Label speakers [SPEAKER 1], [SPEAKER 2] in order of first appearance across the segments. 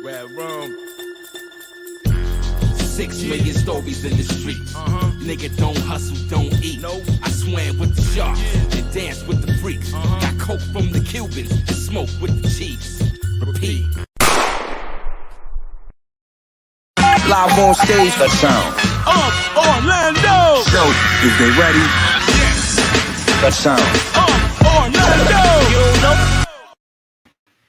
[SPEAKER 1] Red Room.
[SPEAKER 2] 6 million stories in the streets. Nigga don't hustle, don't eat.
[SPEAKER 1] Nope.
[SPEAKER 2] I swam with the sharks and danced with the freaks. Got coke from the Cubans and smoke with the chiefs. Repeat.
[SPEAKER 3] Live on stage, the sound.
[SPEAKER 1] Orlando!
[SPEAKER 3] So, is they ready?
[SPEAKER 1] Yes!
[SPEAKER 3] The sound.
[SPEAKER 1] Orlando! You know?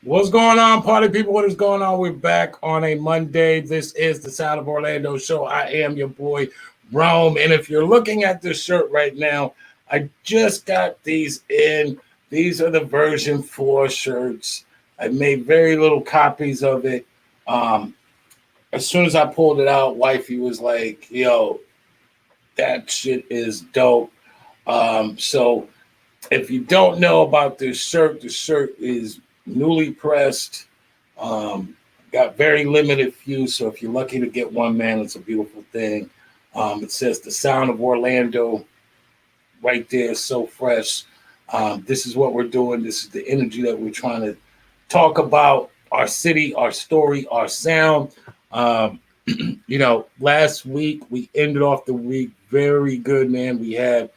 [SPEAKER 4] What's going on, party people? What is going on? We're back on a Monday. This is the Sound of Orlando show. I am your boy, Rome. And if you're looking at this shirt right now, I just got these in. These are the version 4 shirts. I made very little copies of it. As soon as I pulled it out, wifey was like, yo, that shit is dope. So if you don't know about this shirt, the shirt is newly pressed, got very limited few. So if you're lucky to get one, man, it's a beautiful thing. It says the Sound of Orlando right there, so fresh. This is what we're doing. This is the energy that we're trying to talk about, our city, our story, our sound. Last week we ended off the week very good, man. We had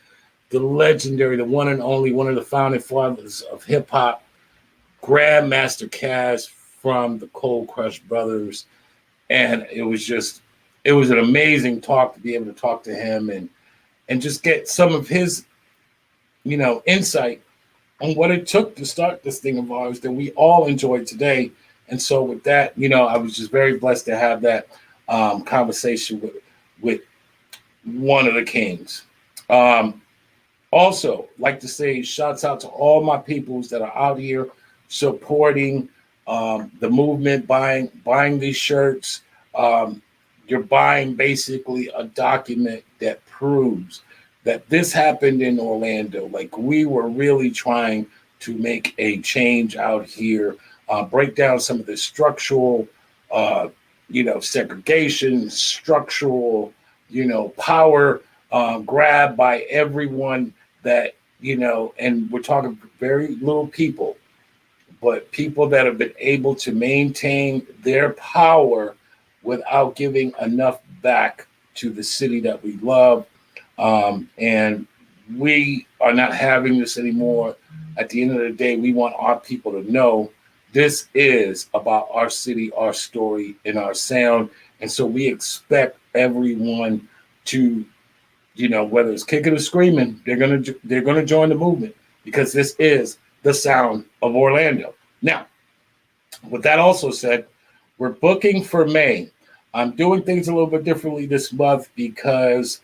[SPEAKER 4] the legendary, the one and only, one of the founding fathers of hip hop, Grandmaster Caz from the Cold Crush Brothers. And it was an amazing talk to be able to talk to him and just get some of his, insight on what it took to start this thing of ours that we all enjoy today. And so with that, I was just very blessed to have that conversation with one of the kings. Also, like to say shouts out to all my peoples that are out here supporting the movement, buying these shirts. You're buying basically a document that proves that this happened in Orlando. Like, we were really trying to make a change out here, break down some of the structural, segregation, structural, power grab by everyone that, and we're talking very little people, but people that have been able to maintain their power without giving enough back to the city that we love. And we are not having this anymore. At the end of the day, we want our people to know this is about our city, our story, and our sound. And so we expect everyone to, whether it's kicking or screaming, they're gonna join the movement, because this is the Sound of Orlando. Now, with that also said, we're booking for May. I'm doing things a little bit differently this month because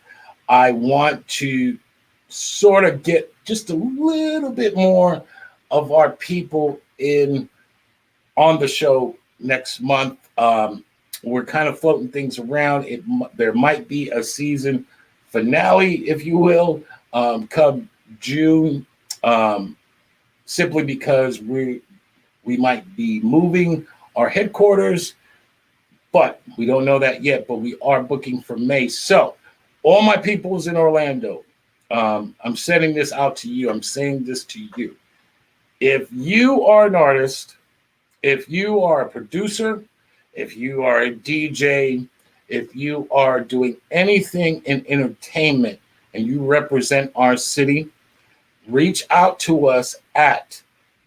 [SPEAKER 4] I want to sort of get just a little bit more of our people on the show next month. We're kind of floating things around. There might be a season finale, if you will, come June, simply because we might be moving our headquarters, but we don't know that yet. But we are booking for May. So all my peoples in Orlando, I'm sending this out to you. I'm saying this to you. If you are an artist, if you are a producer, if you are a DJ, if you are doing anything in entertainment and you represent our city, reach out to us at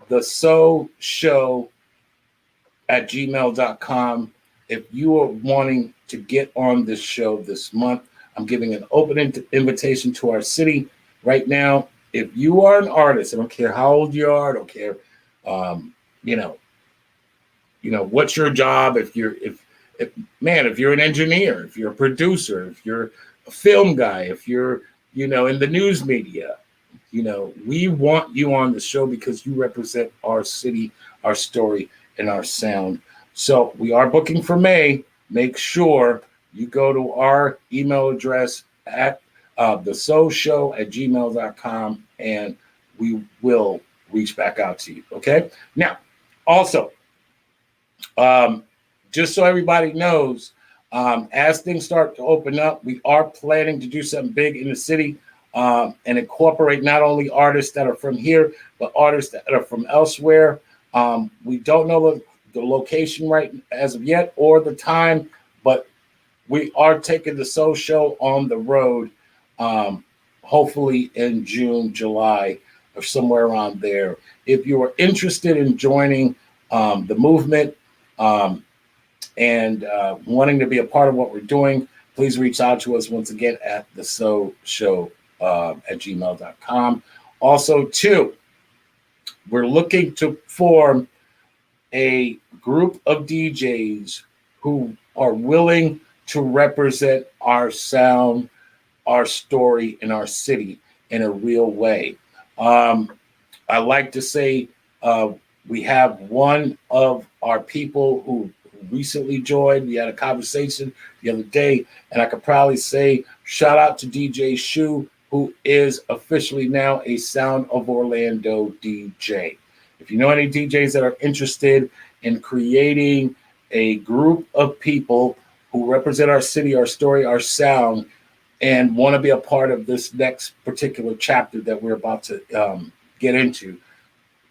[SPEAKER 4] thesoshow@gmail.com. If you are wanting to get on this show this month, I'm giving an open invitation to our city right now. If you are an artist, I don't care how old you are, I don't care, what's your job. If you're an engineer, if you're a producer, if you're a film guy, if you're, in the news media, we want you on the show because you represent our city, our story, and our sound. So we are booking for May. Make sure you go to our email address at thesoshow@gmail.com, and we will reach back out to you. Okay. Now, also, just so everybody knows, as things start to open up, we are planning to do something big in the city, and incorporate not only artists that are from here, but artists that are from elsewhere. We don't know the location right as of yet or the time, but we are taking the Soul Show on the road, hopefully in June, July, or somewhere around there. If you are interested in joining the movement and wanting to be a part of what we're doing, please reach out to us once again at the Soul Show at gmail.com. Also, too, we're looking to form a group of DJs who are willing to represent our sound, our story, and our city in a real way. I like to say we have one of our people who recently joined. We had a conversation the other day, and I could probably say shout out to DJ Shu, who is officially now a Sound of Orlando DJ. If you know any DJs that are interested in creating a group of people who represent our city, our story, our sound, and want to be a part of this next particular chapter that we're about to get into,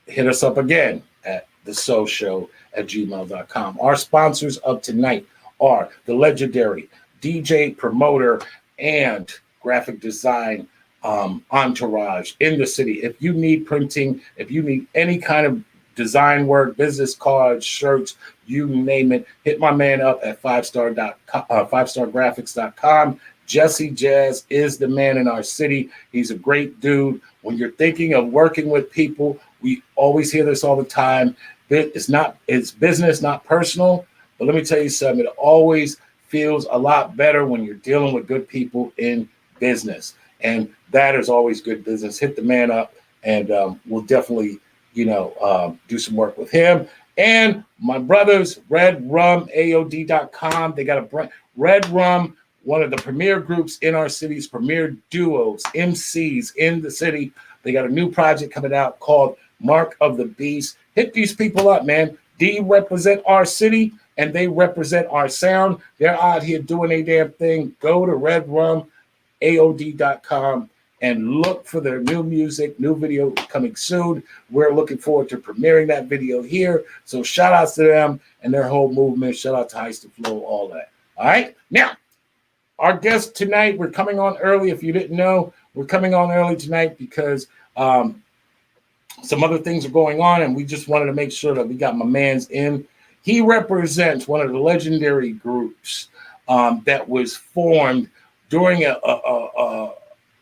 [SPEAKER 4] hit us up again at thesoulshow@gmail.com. Our sponsors of tonight are the legendary DJ, promoter, and graphic design entourage in the city. If you need printing, if you need any kind of design work, business cards, shirts, you name it, hit my man up at 5stargraphics.com. Jesse Jazz is the man in our city. He's a great dude. When you're thinking of working with people, we always hear this all the time. It's business, not personal. But let me tell you something. It always feels a lot better when you're dealing with good people in business. And that is always good business. Hit the man up, and we'll definitely, do some work with him. And my brothers, REDRUM'AOD.com. They got a brand, Red Rum, one of the premier groups in our city's premier duos, MCs in the city. They got a new project coming out called Mark of the Beast. Hit these people up, man. They represent our city and they represent our sound. They're out here doing a damn thing. Go to REDRUM'AOD.com and look for their new music, new video coming soon. We're looking forward to premiering that video here. So shout outs to them and their whole movement. Shout out to Heist and Flow, all that. All right. Now, our guest tonight, we're coming on early. If you didn't know, we're coming on early tonight because some other things are going on, and we just wanted to make sure that we got my man's in. He represents one of the legendary groups that was formed during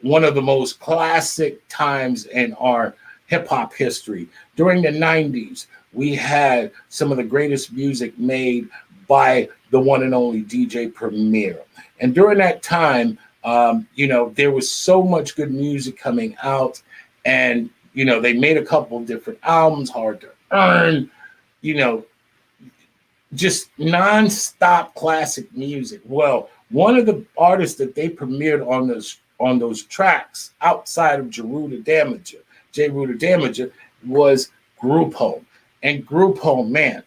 [SPEAKER 4] one of the most classic times in our hip-hop history. During the 90s, we had some of the greatest music made by the one and only DJ Premier. And during that time, there was so much good music coming out, and, they made a couple different albums, Hard to Earn, just nonstop classic music. Well, one of the artists that they premiered on those tracks outside of J. Ruder Damager, was Group Home. And Group Home, man,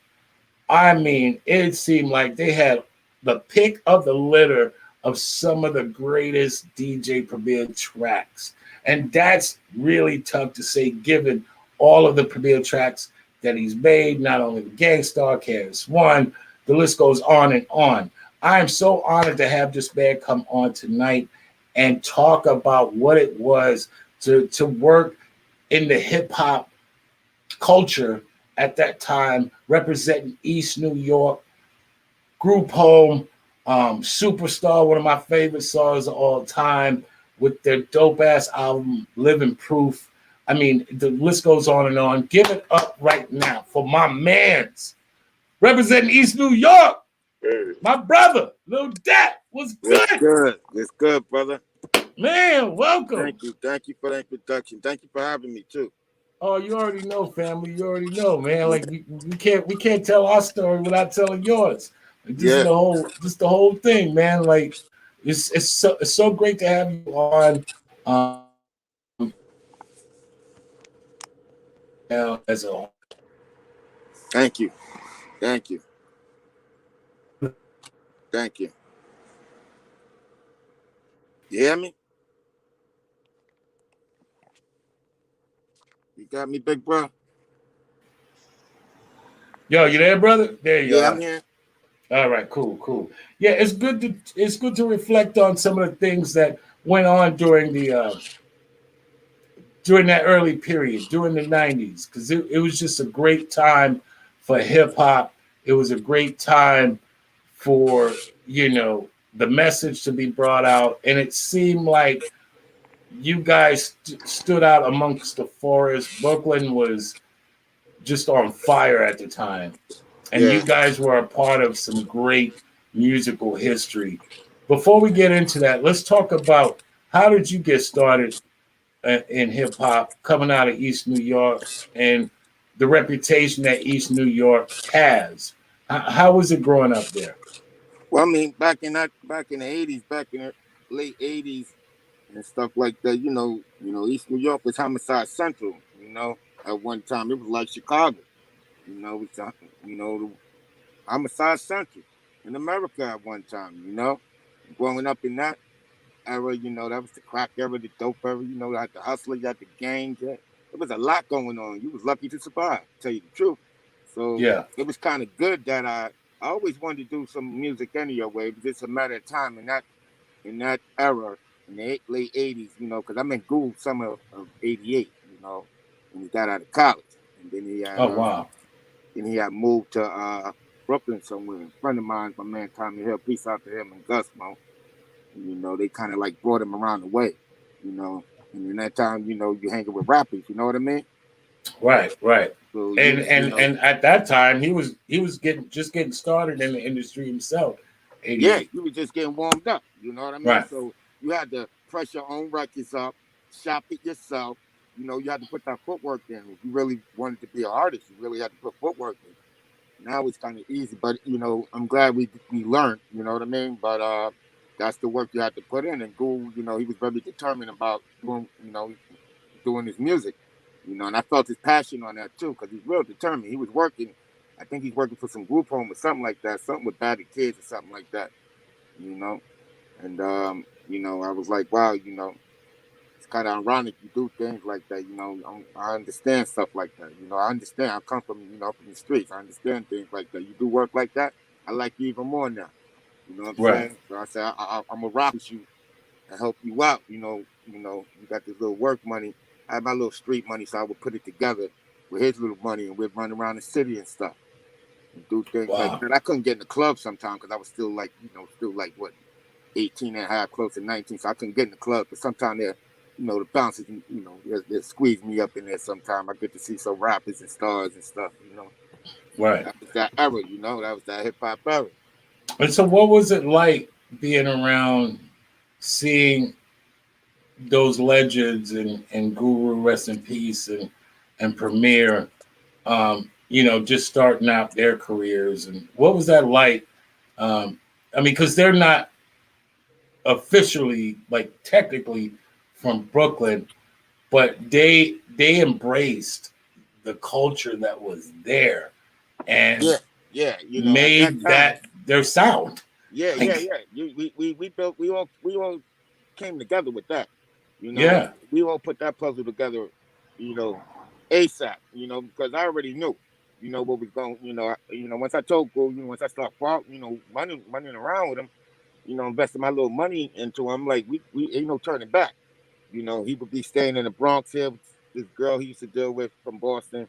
[SPEAKER 4] I mean, it seemed like they had the pick of the litter of some of the greatest DJ Premier tracks. And that's really tough to say, given all of the Premier tracks that he's made, not only the Gangstar, KS1, the list goes on and on. I am so honored to have this man come on tonight and talk about what it was to work in the hip-hop culture at that time, representing East New York. Group Home, Superstar, one of my favorite songs of all time, with their dope-ass album, Living Proof. I mean, the list goes on and on. Give it up right now for my mans, representing East New York, my brother, Little Dap. What's good?
[SPEAKER 5] It's good, brother.
[SPEAKER 4] Man, welcome.
[SPEAKER 5] Thank you for the introduction. Thank you for having me too.
[SPEAKER 4] Oh, you already know, family. You already know, man. Like we can't tell our story without telling yours. Like, this is the whole thing, man. Like it's so great to have you on. As a
[SPEAKER 5] Thank you. You hear me? You got me, big bro?
[SPEAKER 4] Yo, you there, brother? There you
[SPEAKER 5] Yeah,
[SPEAKER 4] are.
[SPEAKER 5] I'm here.
[SPEAKER 4] All right, cool. Yeah, it's good to reflect on some of the things that went on during that early period, during the 90s, because it was just a great time for hip hop. It was a great time for, the message to be brought out. And it seemed like you guys stood out amongst the forest. Brooklyn was just on fire at the time. And you
[SPEAKER 5] Yeah.
[SPEAKER 4] guys were a part of some great musical history. Before we get into that, let's talk about how did you get started in hip hop coming out of East New York and the reputation that East New York has. How was it growing up there?
[SPEAKER 5] Well, I mean, back in the '80s, back in the late '80s and stuff like that. East New York was homicide central. At one time it was like Chicago. It was, homicide central in America at one time. Growing up in that era, that was the crack era, the dope era. You had the hustlers, you had the gangs. Yeah. There was a lot going on. You was lucky to survive, to tell you the truth. So
[SPEAKER 4] Yeah.
[SPEAKER 5] it was kind of good that I always wanted to do some music anyway. It was just a matter of time in that era, in the late '80s. Because I'm in Gould summer of '88. When he got out of college, and
[SPEAKER 4] Oh wow.
[SPEAKER 5] then he had moved to Brooklyn somewhere. A friend of mine, my man Tommy Hill, peace out to him and Gusmo. They kind of like brought him around the way, and in that time, you hanging with rappers, you know what I mean?
[SPEAKER 4] Right.
[SPEAKER 5] So you
[SPEAKER 4] And
[SPEAKER 5] was,
[SPEAKER 4] and and at that time he was getting started in the industry himself.
[SPEAKER 5] yeah,
[SPEAKER 4] 88.
[SPEAKER 5] you was just getting warmed up, you know what I mean?
[SPEAKER 4] Right.
[SPEAKER 5] So you had to press your own records up, shop it yourself. You had to put that footwork in. If you really wanted to be an artist, you really had to put footwork in. Now it's kind of easy, but I'm glad we learned, you know what I mean? But that's the work you had to put in. And Gould, he was very determined about doing his music, and I felt his passion on that too, because he's real determined. He was working, I think he's working for some group home or something like that, something with battered kids or something like that, you know. And I was like, wow, it's kind of ironic you do things like that. I understand stuff like that. I understand. I come from the streets. I understand things like that. You do work like that, I like you even more now. You know what I'm
[SPEAKER 4] Right.
[SPEAKER 5] saying? So I said I'm gonna rock with you and help you out. You got this little work money. I had my little street money, so I would put it together with his little money, and we'd run around the city and stuff and do things like
[SPEAKER 4] Wow.
[SPEAKER 5] that. I couldn't get in the club sometimes because I was still like, still like what 18 and a half, close to 19, so I couldn't get in the club. But sometimes the bouncers, they squeeze me up in there sometime. I get to see some rappers and stars and stuff.
[SPEAKER 4] Right.
[SPEAKER 5] That was that era, that was that hip hop era.
[SPEAKER 4] And so what was it like being around seeing those legends and Guru rest in peace and Premier just starting out their careers, and what was that like? I mean, because they're not officially, like technically, from Brooklyn, but they embraced the culture that was there and
[SPEAKER 5] Yeah, yeah, at that
[SPEAKER 4] made
[SPEAKER 5] time,
[SPEAKER 4] that their sound.
[SPEAKER 5] yeah, yeah,
[SPEAKER 4] Like,
[SPEAKER 5] yeah. We built, we all came together with that.
[SPEAKER 4] yeah,
[SPEAKER 5] We all put that puzzle together, you know, ASAP. Because I already knew, what was going. Once I told Go, once I start, running around with him, investing my little money into him, like we ain't no turning back. He would be staying in the Bronx here with this girl he used to deal with from Boston.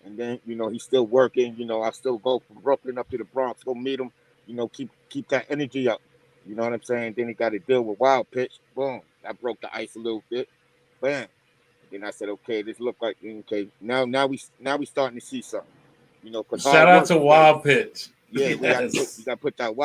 [SPEAKER 5] And then, he's still working. I still go from Brooklyn up to the Bronx, go meet him, keep that energy up. You know what I'm saying? Then he got to deal with Wild Pitch. Boom. I broke the ice a little bit. Bam. Then I said, okay, this look like okay. Now we starting to see something. Because
[SPEAKER 4] shout
[SPEAKER 5] hard
[SPEAKER 4] out
[SPEAKER 5] work,
[SPEAKER 4] to
[SPEAKER 5] you got
[SPEAKER 4] Wild Pitch.
[SPEAKER 5] yeah, we
[SPEAKER 4] Yes,
[SPEAKER 5] got to put that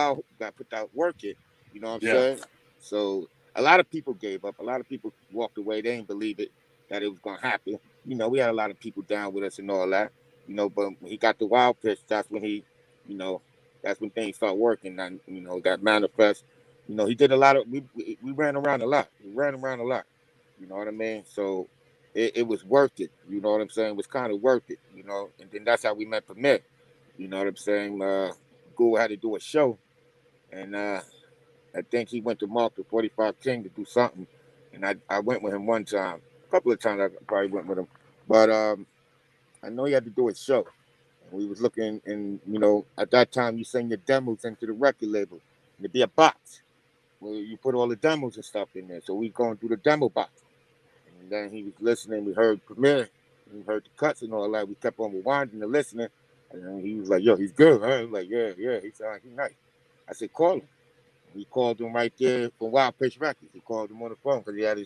[SPEAKER 5] work in. You know what I'm
[SPEAKER 4] yeah,
[SPEAKER 5] saying? So a lot of people gave up. A lot of people walked away. They didn't believe it that it was gonna happen. We had a lot of people down with us and all that. But when he got the wild pitch, you know, that's when things start working. And got manifest. He did a lot of. We ran around a lot. We ran around a lot. You know what I mean? So it was worth it. You know what I'm saying? It was kind of worth it. And then that's how we met Premier. You know what I'm saying? Ghoul had to do a show, and I think he went to Mark the 45 King to do something, and I went with him one time. A couple of times I probably went with him, but I know he had to do a show, We was looking, and at that time you send your demos into the record label, and it'd be a box where you put all the demos and stuff in there. So we going through the demo box, and then he was listening. We heard Premiere, we heard the cuts and all that. We kept on rewinding and listening, and then he was like, "Yo, he's good." Huh? I was like, "Yeah, yeah." He said, "He's nice." I said, "Call him." We called him right there from Wild Pitch Records. He called him on the phone because he had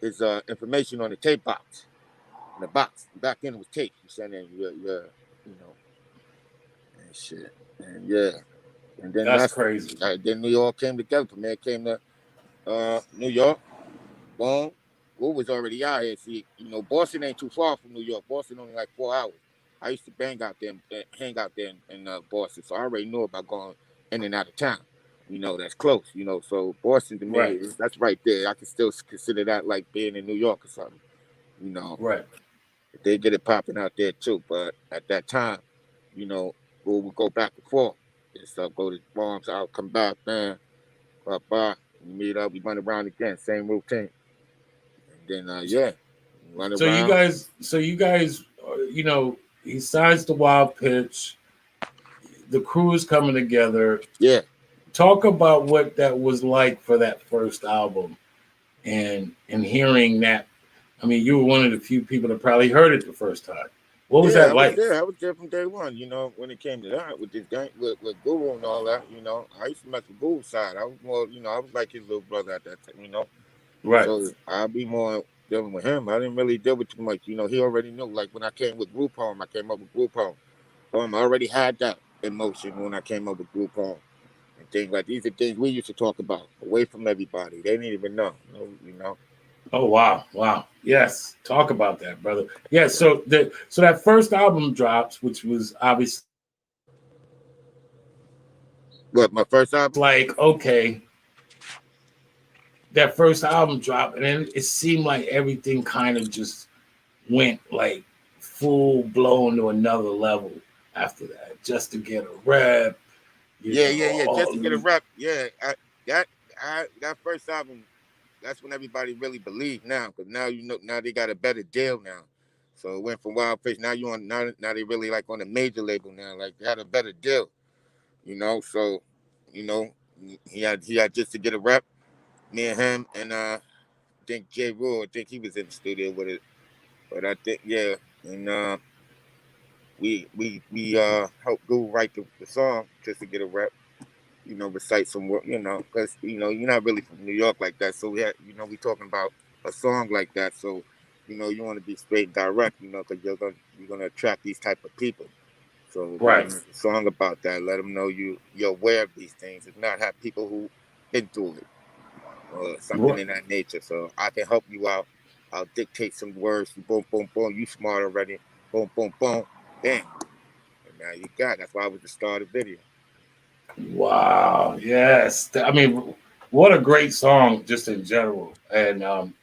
[SPEAKER 5] his information on the tape box. In the box, back then it was tape. He said, "And and shit, and yeah." And then
[SPEAKER 4] That's crazy.
[SPEAKER 5] Then we all came together. Premier came to New York. Boom. Wu was already out here. See, Boston ain't too far from New York. Boston only like 4 hours. I used to hang out there in Boston, so I already knew about going in and out of town. That's close. So Boston to me,
[SPEAKER 4] Right.
[SPEAKER 5] that's right there. I can still consider that like being in New York or something.
[SPEAKER 4] Right.
[SPEAKER 5] They get it popping out there too. But at that time, we would go back and forth. And stuff, go to bombs, I'll come back, man. Bye. We meet up, we run around again, same routine. And then run around.
[SPEAKER 4] So you guys, he signs the Wild Pitch. The crew is coming together.
[SPEAKER 5] Yeah.
[SPEAKER 4] Talk about what that was like for that first album, and hearing that. I mean, you were one of the few people that probably heard it the first time. What was that like?
[SPEAKER 5] I was there from day one, when it came to that, with this gang, with Guru and all that, I used to mess with Guru's side. I was more, I was like his little brother at that time,
[SPEAKER 4] Right.
[SPEAKER 5] So I'd be more dealing with him. I didn't really deal with too much, he already knew. Like when I came with Group Home, I came up with Group Home. I already had that emotion when I came up with Group Home. And things like these are things we used to talk about, away from everybody. They didn't even know,
[SPEAKER 4] Oh wow. Yes. Talk about that, brother. Yeah, so that first album drops, which was obviously
[SPEAKER 5] what, my first album?
[SPEAKER 4] Like, okay. That first album dropped, and then it seemed like everything kind of just went like full blown to another level after that, just to get a rep.
[SPEAKER 5] Yeah. Just to get a rep. Yeah. That first album, that's when everybody really believed now, because now they got a better deal now. So it went from Wild Pitch. Now now they really like on a major label now. Like they had a better deal, So, he had just to get a rep. Me and him and I think J. Rule. I think he was in the studio with it, but I think and we helped Guru write the song just to get a rep. Recite some work, because you're not really from New York like that. So we had, we talking about a song like that. So, you want to be straight and direct, because you're gonna attract these type of people. So
[SPEAKER 4] right,
[SPEAKER 5] a song about that, let them know you're aware of these things, if not have people who been through it or something in that nature. So I can help you out. I'll dictate some words. Boom, boom, boom. You smart already. Boom, boom, boom. Bam. And now you got. That's why I was the star of the video.
[SPEAKER 4] Wow. Yes. I mean, what a great song just in general. And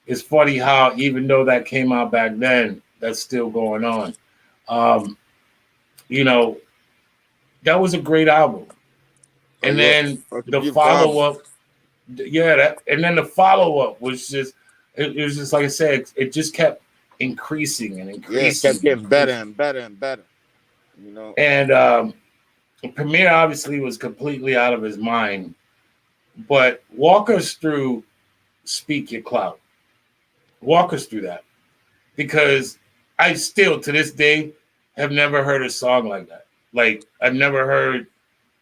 [SPEAKER 4] it's funny how even though that came out back then, that's still going on. That was a great album. And then the follow-up, and then the follow-up was just, it was just like I said, it just kept increasing and increasing.
[SPEAKER 5] Yeah, it kept getting better and better and better.
[SPEAKER 4] And Premier obviously was completely out of his mind. But walk us through Speak Your Clout. Walk us through that. Because I still, to this day, have never heard a song like that. Like, I've never heard,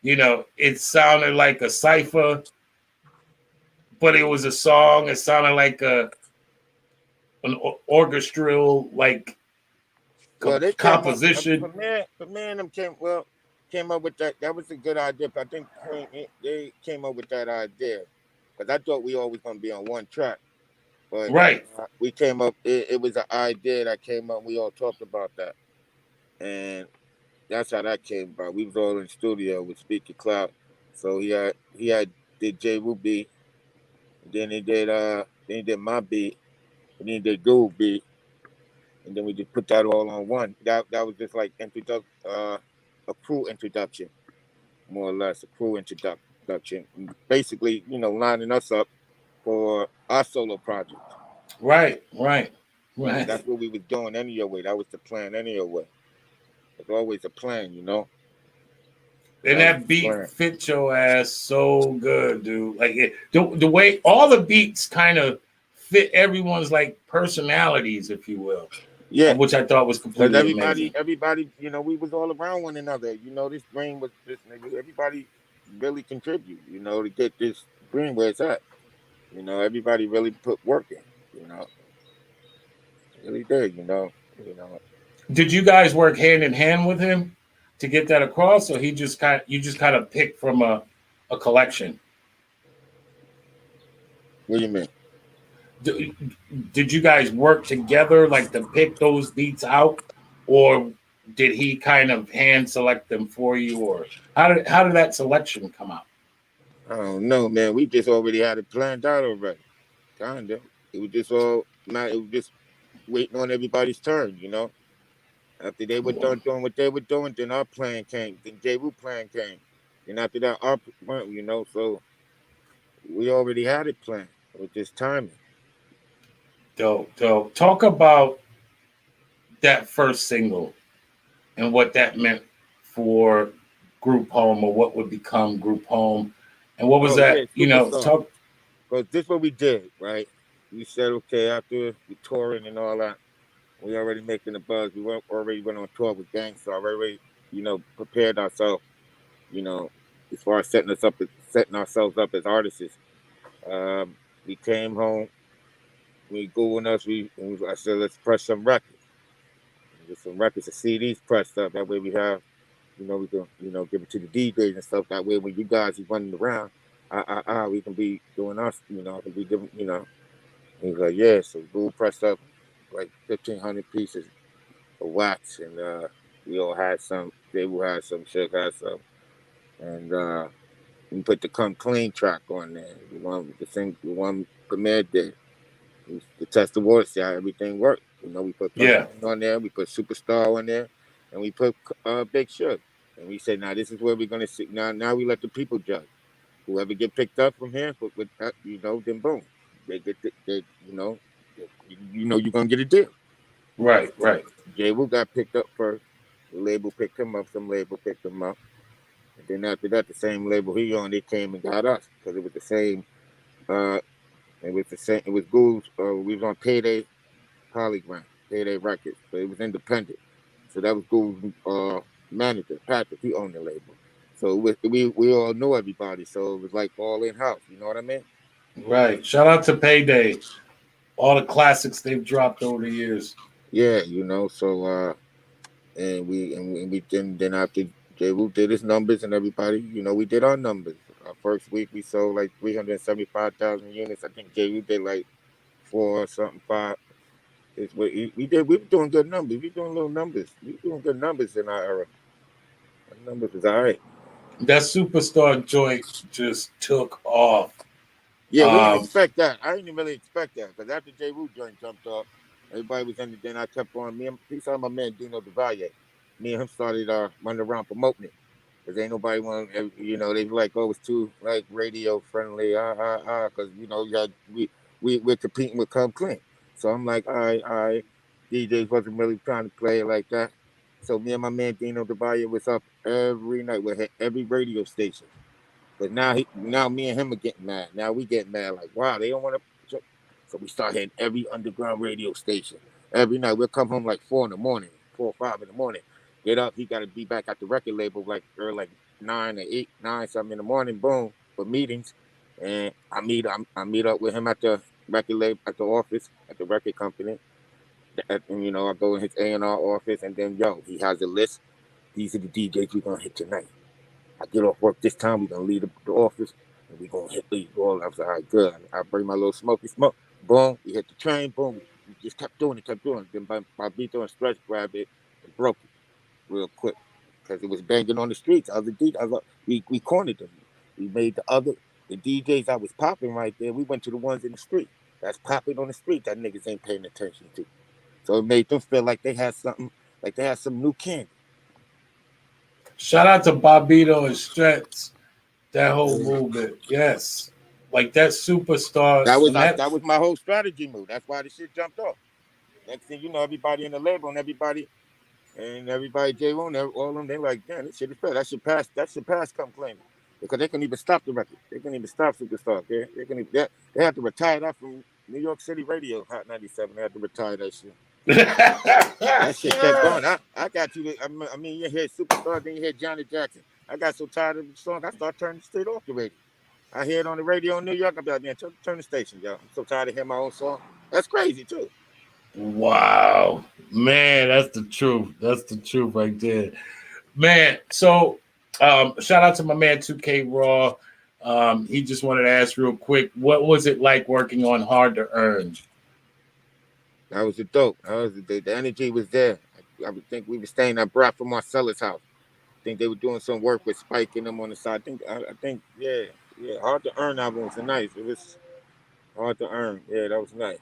[SPEAKER 4] it sounded like a cipher, but it was a song. It sounded like an orchestral, like, composition.
[SPEAKER 5] Premier and them came up with that. That was a good idea. I think they came up with that idea, because I thought we always going to be on one track. But
[SPEAKER 4] right.
[SPEAKER 5] We came up, it was an idea that came up. We all talked about that. And that's how that came about. We was all in the studio with Speak Your Clout. So he did J. Ruby, then he did my beat, and then he did Guru beat, and then we just put that all on one. That was just like a crew introduction, more or less, a crew introduction. Basically, lining us up for our solo project.
[SPEAKER 4] Right.
[SPEAKER 5] That's what we was doing anyway. That was the plan anyway. There's always a plan, you know.
[SPEAKER 4] And
[SPEAKER 5] That was
[SPEAKER 4] that
[SPEAKER 5] the
[SPEAKER 4] beat
[SPEAKER 5] plan.
[SPEAKER 4] fit your ass so good, dude. Like the way all the beats kind of fit everyone's like personalities, if you will,
[SPEAKER 5] Yeah,
[SPEAKER 4] which I thought was
[SPEAKER 5] because
[SPEAKER 4] completely amazing.
[SPEAKER 5] everybody, you know, we was all around one another. You know, this brain was this nigga. Everybody really contribute, you know, to get this brain where it's at. You know, everybody really put work in. You know, really did. You know.
[SPEAKER 4] Did you guys work hand in hand with him to get that across, or you just kind of picked from a collection?
[SPEAKER 5] What do you mean?
[SPEAKER 4] Did you guys work together like to pick those beats out, or did he kind of hand select them for you, or how did that selection come out?
[SPEAKER 5] I don't know, man. We just already had it planned out already. Kinda. It was just all not. It was just waiting on everybody's turn. You know. After they were done doing what they were doing, then our plan came. Then J. Wu plan came. And after that, our plan. You know. So we already had it planned. It was just timing.
[SPEAKER 4] Dope, dope. Talk about that first single and what that meant for Group Home, or what would become Group Home, and what was
[SPEAKER 5] Oh yeah,
[SPEAKER 4] that?
[SPEAKER 5] superstar.
[SPEAKER 4] Talk.
[SPEAKER 5] Because this what we did, right? We said, okay, after we touring and all that, we already making the buzz. We already went on tour with Gangsta. Already, you know, prepared ourselves, you know, as far as setting ourselves up as artists. We came home. We googled us. I said, let's press some records. Get some records, the CDs pressed up. That way we have, you know, we can, you know, give it to the DJs and stuff. That way when you guys are running around, we can be doing us, you know, can be giving, you know. He's like, yeah. So Google pressed up like 1,500 pieces of wax, and we all had some. They will have some. Shook had some, and we put the "Come Clean" track on there. The one Premier did. To test the water, see how everything worked. You know, we put Come
[SPEAKER 4] Yeah,
[SPEAKER 5] Clean on there, we put Superstar on there, and we put Big Shook. And we said, now this is where we're gonna see. Now we let the people judge. Whoever get picked up from here, with you know, then boom, they get you know, you're gonna get a deal.
[SPEAKER 4] right, right.
[SPEAKER 5] Jay Wu got picked up first. The label picked him up. Some label picked him up. And then after that, the same label he on, they came and got us because it was the same. Uh, it was the same. It was Goose. We was on Payday Polygram, Payday Records, but it was independent. So that was Goose' manager, Patrick. He owned the label. So we all knew everybody. So it was like all in house. You know what I mean?
[SPEAKER 4] Right. Shout out to Payday. All the classics they've dropped over the years.
[SPEAKER 5] Yeah, you know. So and we then after J. Wu did his numbers and everybody, you know, we did our numbers. Our first week we sold like 375,000 units. I think J. Wu did like 4 or something 5. It's what we were doing good numbers. We doing little numbers. We doing good numbers in our era. Our numbers was all right.
[SPEAKER 4] That Superstar joint just took off.
[SPEAKER 5] Yeah, we didn't
[SPEAKER 4] Um,
[SPEAKER 5] expect that. I didn't really expect that because after J. Wu joint jumped off, everybody was in. Then I kept on. Peace out my man Dino DeValle. Me and him started running around promoting it. Cause ain't nobody want, you know, they like, oh, it's too like radio friendly, cause you know, we're competing with Come Clean. So I'm like, all right, DJs wasn't really trying to play it like that. So me and my man Dino DeValle was up every night. We hit every radio station. But now me and him are getting mad. Now we get mad like, wow, they don't want to. So we start hitting every underground radio station every night. We'll come home like 4 in the morning, 4 or 5 in the morning. Get up, he got to be back at the record label like 9 or 8, 9 something in the morning. Boom, for meetings, and I meet up with him at the record label at the office at the record company. And you know, I go in his A&R office, and then he has a list. These are the DJs we're gonna hit tonight. I get off work this time. We're gonna leave the office and we're gonna hit the all. I was like, all right, good. I bring my little smoky smoke. Boom, we hit the train. Boom, we just kept doing it. Then Barbito and Stretch grabbed it and broke it real quick because it was banging on the streets. We cornered them. We made the DJs I was popping right there. We went to the ones in the street that's popping on the street that niggas ain't paying attention to. So it made them feel like they had something, like they had some new candy.
[SPEAKER 4] Shout out to Bobito and Stretch. That whole movement, yes, like that Superstar. When that
[SPEAKER 5] That was my whole strategy move. That's why the shit jumped off. Next thing you know, everybody in the label and everybody And everybody, J1, all of them, they like, damn, this shit is bad. That should pass come claiming. Because they couldn't even stop the record. They couldn't even stop Superstar. They couldn't even, they had to retire that from New York City radio, Hot 97. They had to retire that shit. That shit kept going. I got you. I mean, you hear Superstar, then you hear Johnny Jackson. I got so tired of the song, I started turning straight off the radio. I hear it on the radio in New York. I'll be like, man, turn the station, yo. I'm so tired of hearing my own song. That's crazy, too.
[SPEAKER 4] Wow, man, that's the truth. That's the truth right there, man. So, shout out to my man 2K Raw. He just wanted to ask real quick, what was it like working on Hard to Earn?
[SPEAKER 5] That was the dope. The energy was there. I would think we were staying at Brat from Marcella's house. I think they were doing some work with Spike and them on the side. I think, yeah. Hard to Earn album was nice. It was Hard to Earn. Yeah, that was nice.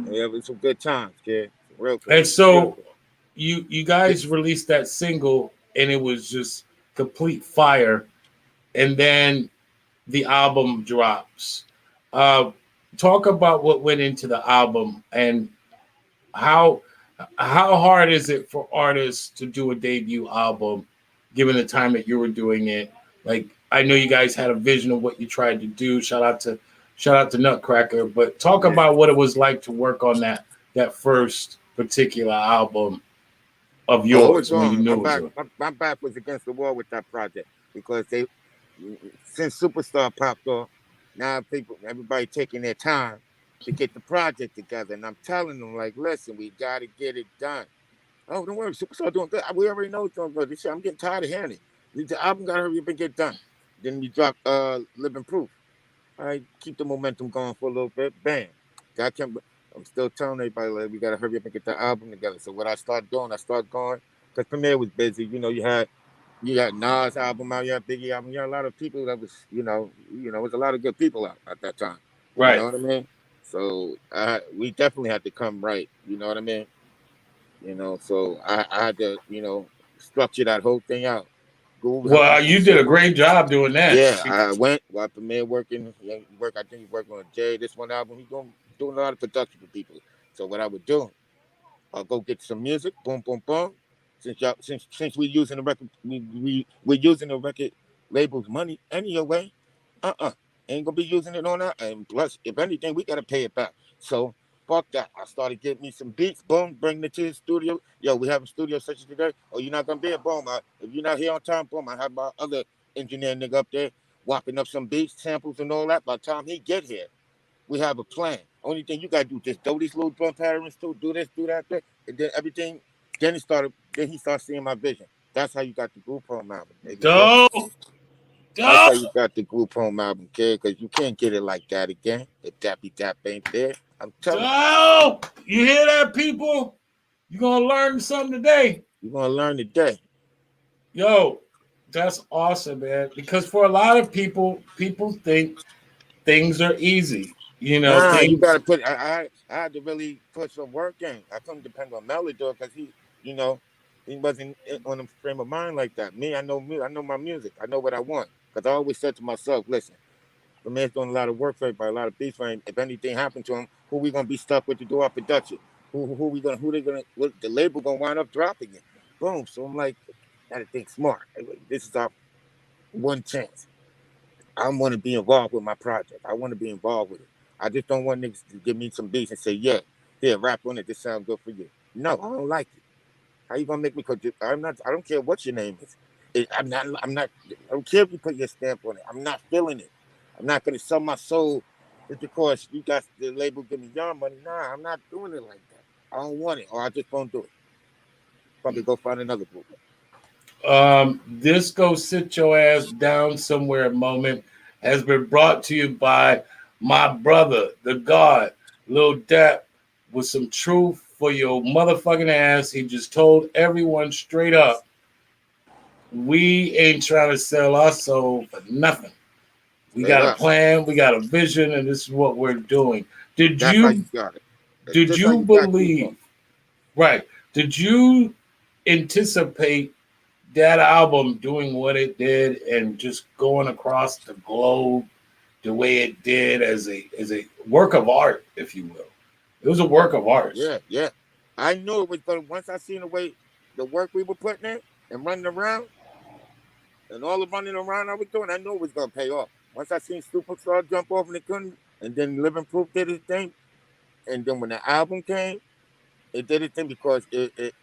[SPEAKER 5] Yeah, it was some good times, kid. Real good.
[SPEAKER 4] And so you guys released that single and it was just complete fire. And then the album drops. Talk about what went into the album and how hard is it for artists to do a debut album, given the time that you were doing it? Like, I know you guys had a vision of what you tried to do. Shout out to Nutcracker, but talk about what it was like to work on that first particular album of yours when you knew it.
[SPEAKER 5] My back was against the wall with that project because since Superstar popped off, now everybody taking their time to get the project together, and I'm telling them like, listen, we got to get it done. Oh, don't worry, Superstar doing good. We already know it's doing good. This shit, I'm getting tired of hearing it. The album got to hurry up and get done. Then you drop Living Proof. All right, keep the momentum going for a little bit. Bam. I'm still telling everybody, like, we got to hurry up and get the album together. So what I started doing, I started going, because Premier was busy. You know, you had Nas album out, you had Biggie album, you had a lot of people that was, you know, it was a lot of good people out at that time.
[SPEAKER 4] Right.
[SPEAKER 5] You know what I mean? So we definitely had to come right. You know what I mean? You know, so I had to, structure that whole thing out.
[SPEAKER 4] Well, you did a great job doing that.
[SPEAKER 5] Yeah, I went while Premier working. I think he's working on Jay. This one album, he's doing a lot of production for people. So what I would do, I'll go get some music. Boom, boom, boom. Since we're using the record, we're using the record label's money anyway. Ain't gonna be using it on that. And plus, if anything, we gotta pay it back. So fuck that. I started getting me some beats. Boom, bring it to the studio. Yo, we have a studio session today. Oh, you're not gonna be here. Boom. If you're not here on time, boom. I have my other engineer nigga up there whopping up some beats, samples, and all that. By the time he get here, we have a plan. Only thing you gotta do is just throw these little drum patterns too. Do this, do that, and then everything. Then he started seeing my vision. That's how you got the Group Home album. Nigga.
[SPEAKER 4] Dope.
[SPEAKER 5] That's how you got the Group Home album, kid, because you can't get it like that again. If Dappy Dap ain't there, I'm telling
[SPEAKER 4] you. You hear that, people? You're going to learn something today.
[SPEAKER 5] You're going to learn today.
[SPEAKER 4] Yo, that's awesome, man. Because for a lot of people think things are easy. You know,
[SPEAKER 5] you got to put, I had to really put some work in. I couldn't depend on Melody because he wasn't on a frame of mind like that. I know my music. I know what I want. Because I always said to myself, listen, the man's doing a lot of work for everybody, a lot of beats for him. If anything happened to him, who we gonna be stuck with to do our production? The label gonna wind up dropping it. Boom. So I'm like, gotta think smart. This is our one chance. I want to be involved with my project. I want to be involved with it. I just don't want niggas to give me some beats and say, yeah, here, rap on it. This sounds good for you. No, I don't like it. How you gonna make me? I don't care what your name is. I'm not. I don't care if you put your stamp on it. I'm not feeling it. I'm not gonna sell my soul just because you got the label give me your money. Nah, I'm not doing it like that. I don't want it, or I just won't do it. Probably go find another group.
[SPEAKER 4] This Go Sit Your Ass Down Somewhere moment has been brought to you by my brother, the God, Little Dap, with some truth for your motherfucking ass. He just told everyone straight up, we ain't trying to sell our soul for nothing. We got a plan, we got a vision, and this is what we're doing. Did you believe? Right. Did you anticipate that album doing what it did and just going across the globe the way it did as a work of art, if you will? It was a work of art.
[SPEAKER 5] Yeah. I knew it was gonna. Once I seen the work we were putting in and running around, and all the running around I was doing, I knew it was gonna pay off. Once I seen Superstar jump off and it couldn't, and then Living Proof did his thing, and then when the album came, it did its thing because it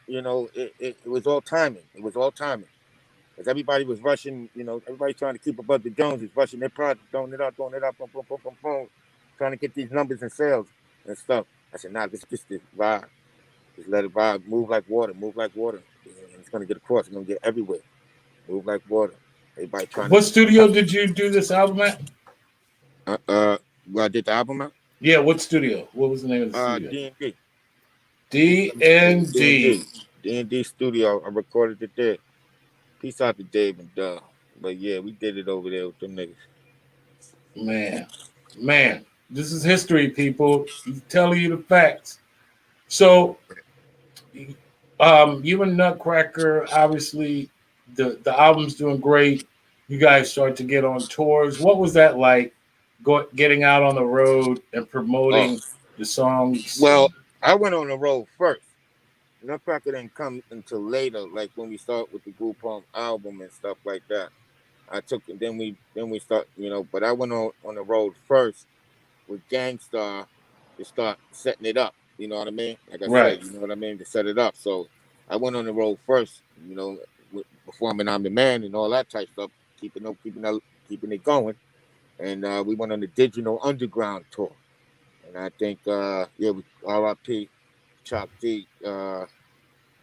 [SPEAKER 5] was all timing. It was all timing. Because everybody was rushing, everybody trying to keep above the Joneses, rushing their project, throwing it up, boom, boom, boom, boom, boom, trying to get these numbers and sales and stuff. I said, nah, let's just ride. Just let it ride. Move like water, move like water. And it's going to get across. It's going to get everywhere. Move like water. Everybody trying
[SPEAKER 4] What
[SPEAKER 5] to.
[SPEAKER 4] studio did you do this album at?
[SPEAKER 5] Well, I did the album out?
[SPEAKER 4] Yeah, what studio? What was the name of the studio?
[SPEAKER 5] D&D.
[SPEAKER 4] D&D.
[SPEAKER 5] D&D studio. I recorded it there. Peace out to Dave and Doug. But yeah, we did it over there with them niggas.
[SPEAKER 4] Man, this is history, people. He's telling you the facts. So, you and Nutcracker, obviously, the album's doing great. You guys start to get on tours. What was that like, getting out on the road and promoting the songs?
[SPEAKER 5] Well, I went on the road first. Nutcracker didn't come until later, like when we start with the Group Home album and stuff like that. Then we start, but I went on the road first with Gangstar to start setting it up. You know what I mean? Like I
[SPEAKER 4] Right.
[SPEAKER 5] said, you know what I mean, to set it up. So I went on the road first, performing I'm the Man and all that type stuff, keeping it going. And we went on the Digital Underground tour. And I think with R.I.P. Chop D, it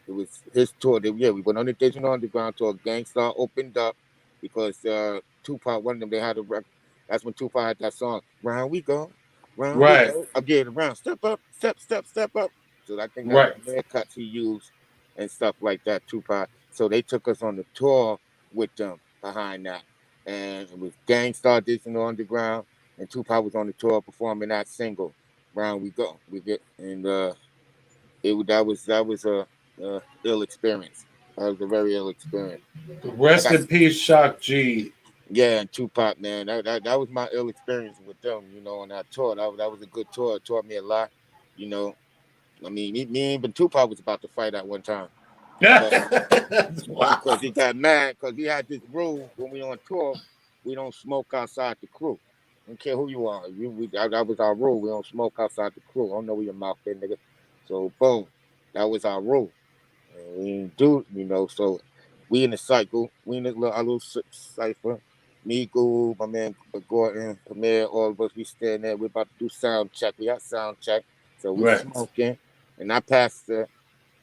[SPEAKER 5] was his tour. We went on the Digital Underground tour. Gangstar opened up because Tupac, one of them, they had a record. That's when Tupac had that song, Round We Go, Round We Go. Again, around, step up, step up. So I think that's the haircuts he used and stuff like that, Tupac. So they took us on the tour with them behind that. And it was Gangstar, Digital Underground, and Tupac was on the tour performing that single, Round We Go. That was a ill experience. That was a very ill experience.
[SPEAKER 4] Rest in peace, Shock G.
[SPEAKER 5] Yeah, and Tupac, man. That was my ill experience with them, on that tour. That was a good tour. It taught me a lot, I mean, me and even Tupac was about to fight at one time. Because he got mad because he had this rule when we on tour, we don't smoke outside the crew. I don't care who you are. That was our rule. We don't smoke outside the crew. I don't know where your mouth is, nigga. So boom, that was our rule. And we didn't do, so we in the cycle, we in our little cipher. Me, Goo, my man Gordon, Premier, all of us, we stand there. We're about to do sound check. We got sound check. So we smoking. And I passed the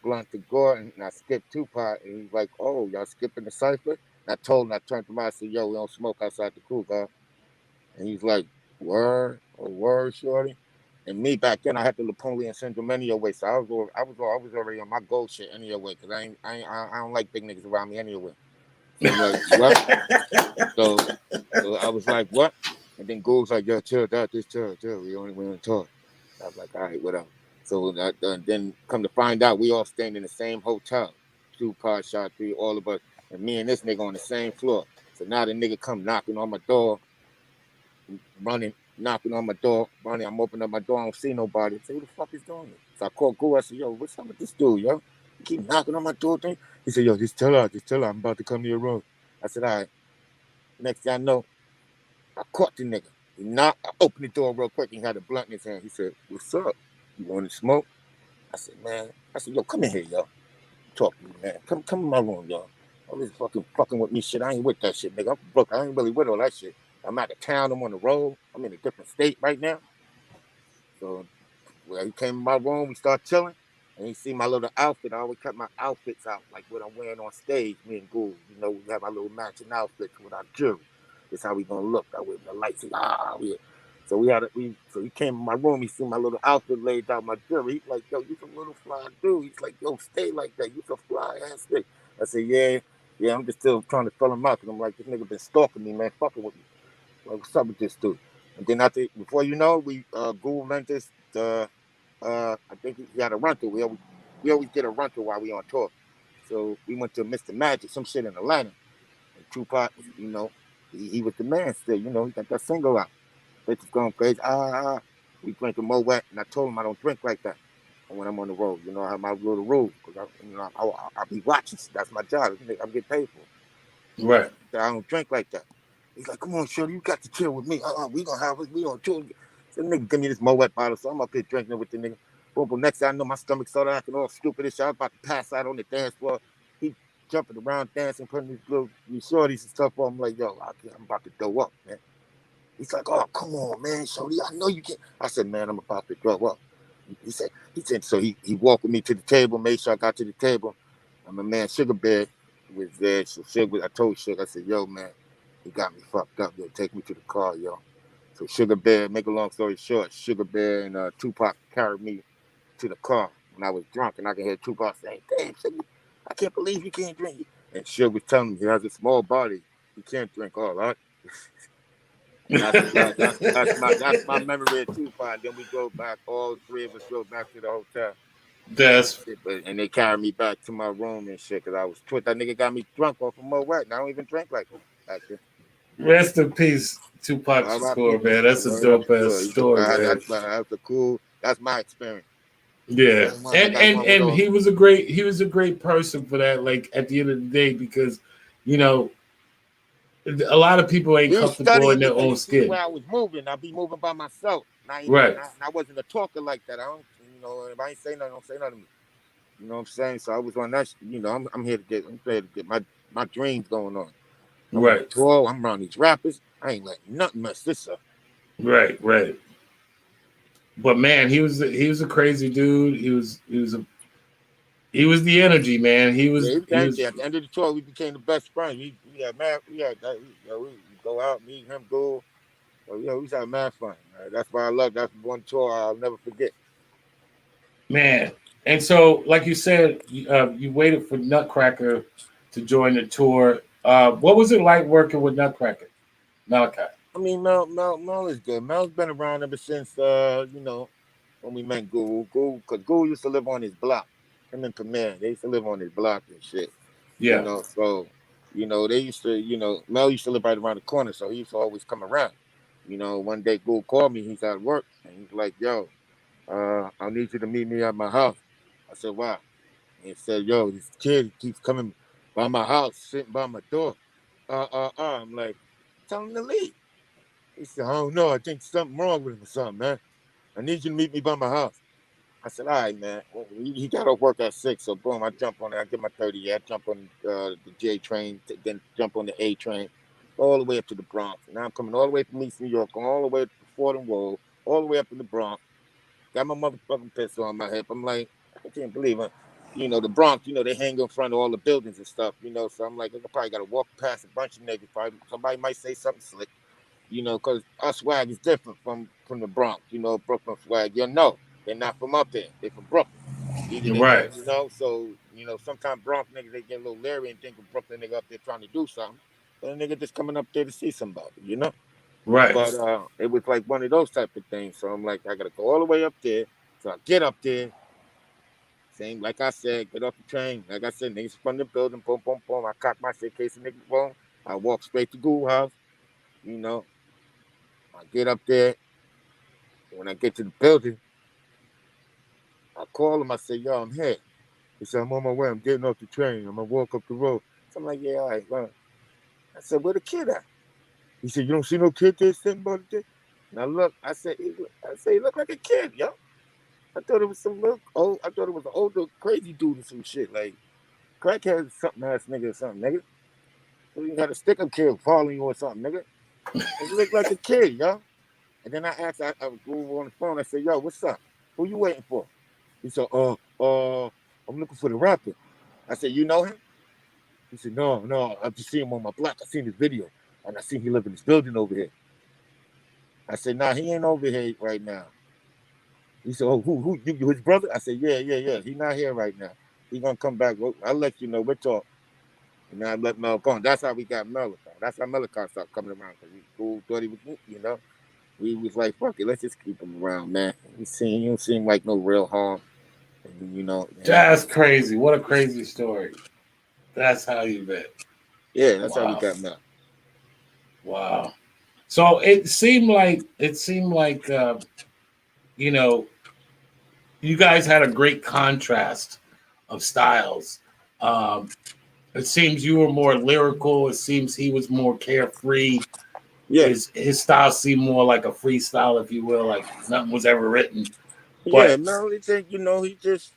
[SPEAKER 5] blunt to Gordon and I skipped Tupac. And he's like, oh, y'all skipping the cipher? And I told him, I turned to him, I said, yo, we don't smoke outside the crew, guy. And he's like, word, shorty. And me back then, I had the Napoleon syndrome anyway, so I was already on my gold shit anyway, because I don't like big niggas around me anyway. So I'm like, what? So I was like, what? And then Goog's like, yo, chill, just chill. We only talk. I was like, all right, whatever. So then come to find out, we all staying in the same hotel. Tupac, Shot 3, all of us, and me and this nigga on the same floor. So now the nigga come knocking on my door, knocking on my door. I'm opening up my door. I don't see nobody. I say, who the fuck is doing it? So I called Goo. I said, yo, what's up with this dude, yo? He keep knocking on my door thing. He said, yo, just tell her. I'm about to come to your room. I said, all right. Next thing I know, I caught the nigga. He knocked. I opened the door real quick. He had a blunt in his hand. He said, what's up? You want to smoke? I said, man. Yo, come in here, yo. Talk to me, man. Come in my room, yo. All this fucking with me shit. I ain't with that shit, nigga. I'm broke. I ain't really with all that shit. I'm out of town. I'm on the road. I'm in a different state right now. So, he came in my room. We start chilling. And he see my little outfit. I always cut my outfits out, like what I'm wearing on stage. Me and Goo, we have our little matching outfits with our jewelry. That's how we gonna look. I with the lights. So so he came in my room. He see my little outfit laid out, my jewelry. He's like, yo, you some little fly dude. He's like, yo, stay like that. You some fly ass nigga. I said, yeah. I'm just still trying to fill him out because I'm like, this nigga been stalking me, man, fucking with me. Like, what's up with this dude? And then before you know, we Google lent us I think he had a rental. We always get a rental while we on tour. So we went to Mr. Magic, some shit in Atlanta. And Tupac, he was the man still, he got that single out. Bitches going crazy. We drinking Moet, and I told him I don't drink like that. when I'm on the road. You know, I have my little rules because I'll be watching. That's my job. I'm getting paid for it.
[SPEAKER 4] Right.
[SPEAKER 5] I don't drink like that. He's like, come on, Shorty, you got to chill with me. We gonna have it. We gonna chill. So the nigga give me this Moet bottle, so I'm up here drinking it with the nigga. Boom, boom. Next thing I know, my stomach started acting all stupid and shit. I was about to pass out on the dance floor. He jumping around, dancing, putting these shorties and stuff on. I'm like, yo, I'm about to throw up, man. He's like, oh, come on, man, Shorty, I know you can't. I said, man, I'm about to throw up. He said, so he walked with me to the table, made sure I got to the table. And my man Sugar Bear was there. So Sugar, I told Sugar, I said, yo, man, he got me fucked up. Yo, take me to the car, yo. So Sugar Bear, make a long story short, Sugar Bear and Tupac carried me to the car when I was drunk, and I could hear Tupac saying, damn, Sugar, I can't believe you can't drink. And Sugar was telling me he has a small body. He can't drink all right. And that's my memory of Tupac. Then we drove back, all three of us drove back to the hotel.
[SPEAKER 4] That's
[SPEAKER 5] And they carried me back to my room and shit, because I was twit. That nigga got me drunk off of Moet, and I don't even drink like that back then.
[SPEAKER 4] rest in peace, Tupac Shakur, man. That's a dope ass story, man.
[SPEAKER 5] That's my experience.
[SPEAKER 4] Yeah,
[SPEAKER 5] I got one with
[SPEAKER 4] and
[SPEAKER 5] those.
[SPEAKER 4] he was a great person for that. Like at the end of the day, because you know a lot of people ain't
[SPEAKER 5] He
[SPEAKER 4] comfortable in
[SPEAKER 5] studied
[SPEAKER 4] their
[SPEAKER 5] me because
[SPEAKER 4] own
[SPEAKER 5] he see the
[SPEAKER 4] skin.
[SPEAKER 5] way I was moving. I'd be moving by myself.
[SPEAKER 4] Right,
[SPEAKER 5] I wasn't a talker like that. I don't, if I ain't say nothing, don't say nothing to me. You know what I'm saying? So I was on that. I'm here to get my dreams going on. I'm on the
[SPEAKER 4] right,
[SPEAKER 5] tour. I'm around these rappers. I ain't letting nothing mess this up.
[SPEAKER 4] right. But man, he was a crazy dude. He was the energy, man. He
[SPEAKER 5] Yeah,
[SPEAKER 4] was
[SPEAKER 5] he was
[SPEAKER 4] he was
[SPEAKER 5] empty. At the end of the tour, we became the best friends. We had mad. We go out, meet him, go. So, we used to have mad fun. That's why I love. That's one tour I'll never forget.
[SPEAKER 4] man. And so, like you said, you waited for Nutcracker to join the tour. What was it like working with Nutcracker, Malachi?
[SPEAKER 5] I mean, Mel is good. Mel's been around ever since, when we met because Guru used to live on his block. Him and Premier, they used to live on his block and shit.
[SPEAKER 4] Yeah,
[SPEAKER 5] So, they used to, Mel used to live right around the corner, so he used to always come around. One day Guru called me, he's at work, and he's like, yo, I need you to meet me at my house. I said, why? And he said, yo, this kid keeps coming by my house, sitting by my door. I'm like, tell him to leave. He said, I don't know. I think something wrong with him or something, man. I need you to meet me by my house. I said, all right, man. Well, he got off work at 6, so boom, I jump on it. I get my 30. Yeah, I jump on the J train, then jump on the A train, all the way up to the Bronx. Now I'm coming all the way from East New York, going all the way to Fordham Road, all the way up to the Bronx. Got my motherfucking pistol on my hip. I'm like, I can't believe it. The Bronx, they hang in front of all the buildings and stuff, so I'm like, I probably got to walk past a bunch of niggas. Probably somebody might say something slick. Because our swag is different from the Bronx, Brooklyn swag. They're not from up there. They're from Brooklyn. Either they
[SPEAKER 4] right,
[SPEAKER 5] know, so, sometimes Bronx niggas, they get a little leery and think a Brooklyn nigga up there trying to do something. But a nigga just coming up there to see somebody.
[SPEAKER 4] right.
[SPEAKER 5] But it was like one of those type of things. So I'm like, I got to go all the way up there. So I get up there. Same, like I said, get off the train. Like I said, niggas from the building, boom, boom, boom. I cock my shit, case of niggas boom. I walk straight to Google House. I get up there. When I get to the building, I call him. I say, yo, I'm here. He said, I'm on my way. I'm getting off the train. I'm going to walk up the road. So I'm like, yeah, all right. Well. I said, where the kid at? He said, you don't see no kid there sitting by the day? And I look. I said, he look like a kid, yo. I thought it was I thought it was an older, crazy dude or some shit. Like, crackhead something ass nigga or something, nigga. So you got a sticker kid following you or something, nigga. He looked like a kid, yo. And then I asked, I was on the phone. I said, yo, what's up? Who you waiting for? He said, I'm looking for the rapper. I said, you know him? He said, no, I just see him on my block. I seen his video, and I seen he live in this building over here. I said, nah, he ain't over here right now. He said, oh, who, you his brother? I said, yeah. He not here right now. He gonna come back. I'll let you know. We'll talk. And then I let Mel go. That's how we got Malachi. That's how Malachi started coming around, because we thought he was, we was like, fuck it, let's just keep him around, man. He don't seem like no real harm. And,
[SPEAKER 4] That's crazy. What a crazy story. That's how you met.
[SPEAKER 5] yeah, that's how we
[SPEAKER 4] Wow.
[SPEAKER 5] got Mel.
[SPEAKER 4] Wow. So it seemed like you know you guys had a great contrast of styles. Um, it seems you were more lyrical. It seems he was more carefree.
[SPEAKER 5] Yeah,
[SPEAKER 4] His style seemed more like a freestyle, if you will, like nothing was ever written.
[SPEAKER 5] yeah.
[SPEAKER 4] But
[SPEAKER 5] Melly think he just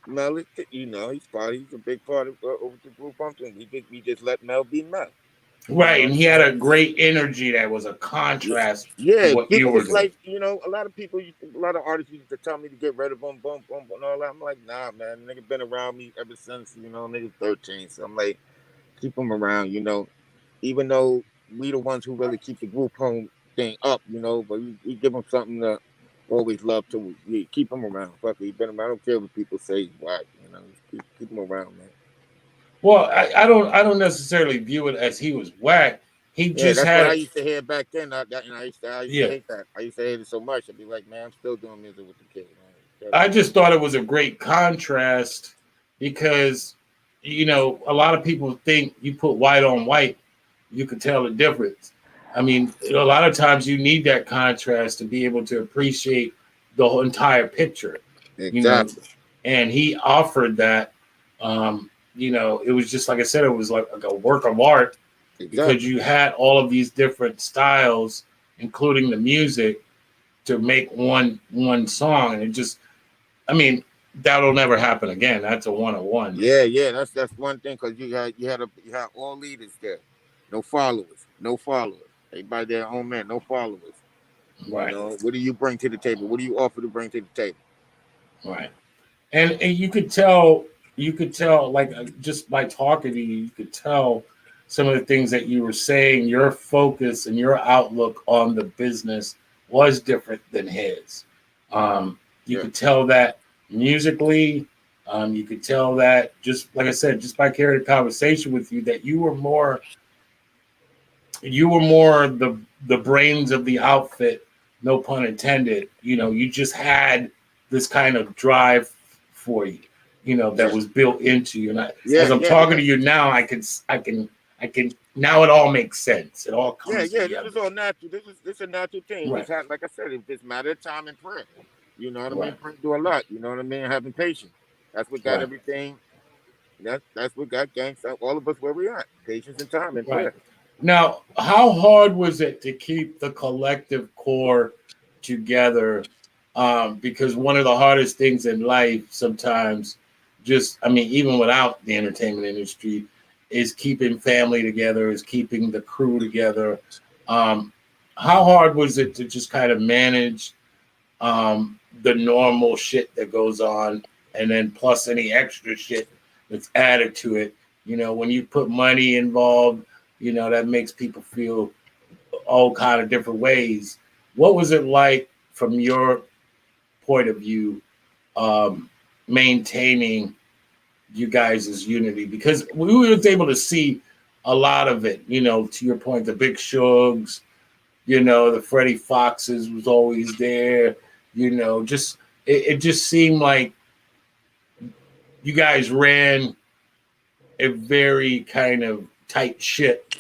[SPEAKER 5] Melly. He's a big part of the group. We think we just let Mel be Mel. You
[SPEAKER 4] right,
[SPEAKER 5] know.
[SPEAKER 4] and he had a great energy that was a
[SPEAKER 5] Yeah,
[SPEAKER 4] contrast to
[SPEAKER 5] yeah.
[SPEAKER 4] what you
[SPEAKER 5] People
[SPEAKER 4] were
[SPEAKER 5] was
[SPEAKER 4] doing.
[SPEAKER 5] like, a lot of people, a lot of artists used to tell me to get rid of them, boom, boom, and all that. I'm like, nah, man. Nigga been around me ever since nigga 13. So I'm like, keep them around. Even though we the ones who really keep the group home thing up, but we give them something to always love to. We keep them around. Fuck it, he been around. I don't care what people say. He's whack. Just keep them around, man.
[SPEAKER 4] Well, I don't necessarily view it as he was whack. He
[SPEAKER 5] Yeah,
[SPEAKER 4] just
[SPEAKER 5] that's what
[SPEAKER 4] had
[SPEAKER 5] I
[SPEAKER 4] a
[SPEAKER 5] used to hear back then. I used to
[SPEAKER 4] yeah.
[SPEAKER 5] hate that. I used to hate it so much. I'd be like, man, I'm still doing music with the kid, man.
[SPEAKER 4] I just thought it was a great contrast because a lot of people think you put white on white, you can tell the difference. I mean, a lot of times you need that contrast to be able to appreciate the whole entire picture, you know,
[SPEAKER 5] Exactly.
[SPEAKER 4] and he offered that. It was just like I said, it was like a work of art because
[SPEAKER 5] Exactly.
[SPEAKER 4] you had all of these different styles, including the music, to make one song, and it just, I mean, that'll never happen again. That's a one on one.
[SPEAKER 5] Yeah, yeah. That's one thing because you had all leaders there, no followers, no followers. Everybody their own man, no followers.
[SPEAKER 4] Right,
[SPEAKER 5] What do you bring to the table? What do you offer to bring to the table?
[SPEAKER 4] right. And you could tell like just by talking to you could tell some of the things that you were saying. Your focus and your outlook on the business was different than his. You
[SPEAKER 5] Yeah,
[SPEAKER 4] could tell that musically. You could tell that, just like I said, just by carrying a conversation with you, that you were more the brains of the outfit, no pun intended. You just had this kind of drive for you, that
[SPEAKER 5] yeah,
[SPEAKER 4] was built into you. And as
[SPEAKER 5] yeah,
[SPEAKER 4] I'm
[SPEAKER 5] yeah,
[SPEAKER 4] talking
[SPEAKER 5] yeah.
[SPEAKER 4] to you now, I can now it all makes sense. It all
[SPEAKER 5] Yeah,
[SPEAKER 4] comes
[SPEAKER 5] yeah, this
[SPEAKER 4] together.
[SPEAKER 5] is all natural. This is a natural thing. It
[SPEAKER 4] Right,
[SPEAKER 5] just had, like I said, it just matter of time and prayer. You know what I mean?
[SPEAKER 4] right,
[SPEAKER 5] Prayer do a lot. You know what I mean? Having patience. That's what got
[SPEAKER 4] right,
[SPEAKER 5] everything. That's what got gangsta. All of us where we at. Patience and time and
[SPEAKER 4] right.
[SPEAKER 5] prayer.
[SPEAKER 4] Now, how hard was it to keep the collective core together? Because one of the hardest things in life sometimes, just, I mean, even without the entertainment industry, is keeping family together, is keeping the crew together. Um, how hard was it to just kind of manage the normal shit that goes on, and then plus any extra shit that's added to it? When you put money involved, that makes people feel all kind of different ways. What was it like from your point of view, um, maintaining you guys' unity? Because we were able to see a lot of it. To your point, the Big Shugs, the Freddie Foxes was always there. Just it just seemed like you guys ran a very kind of tight ship.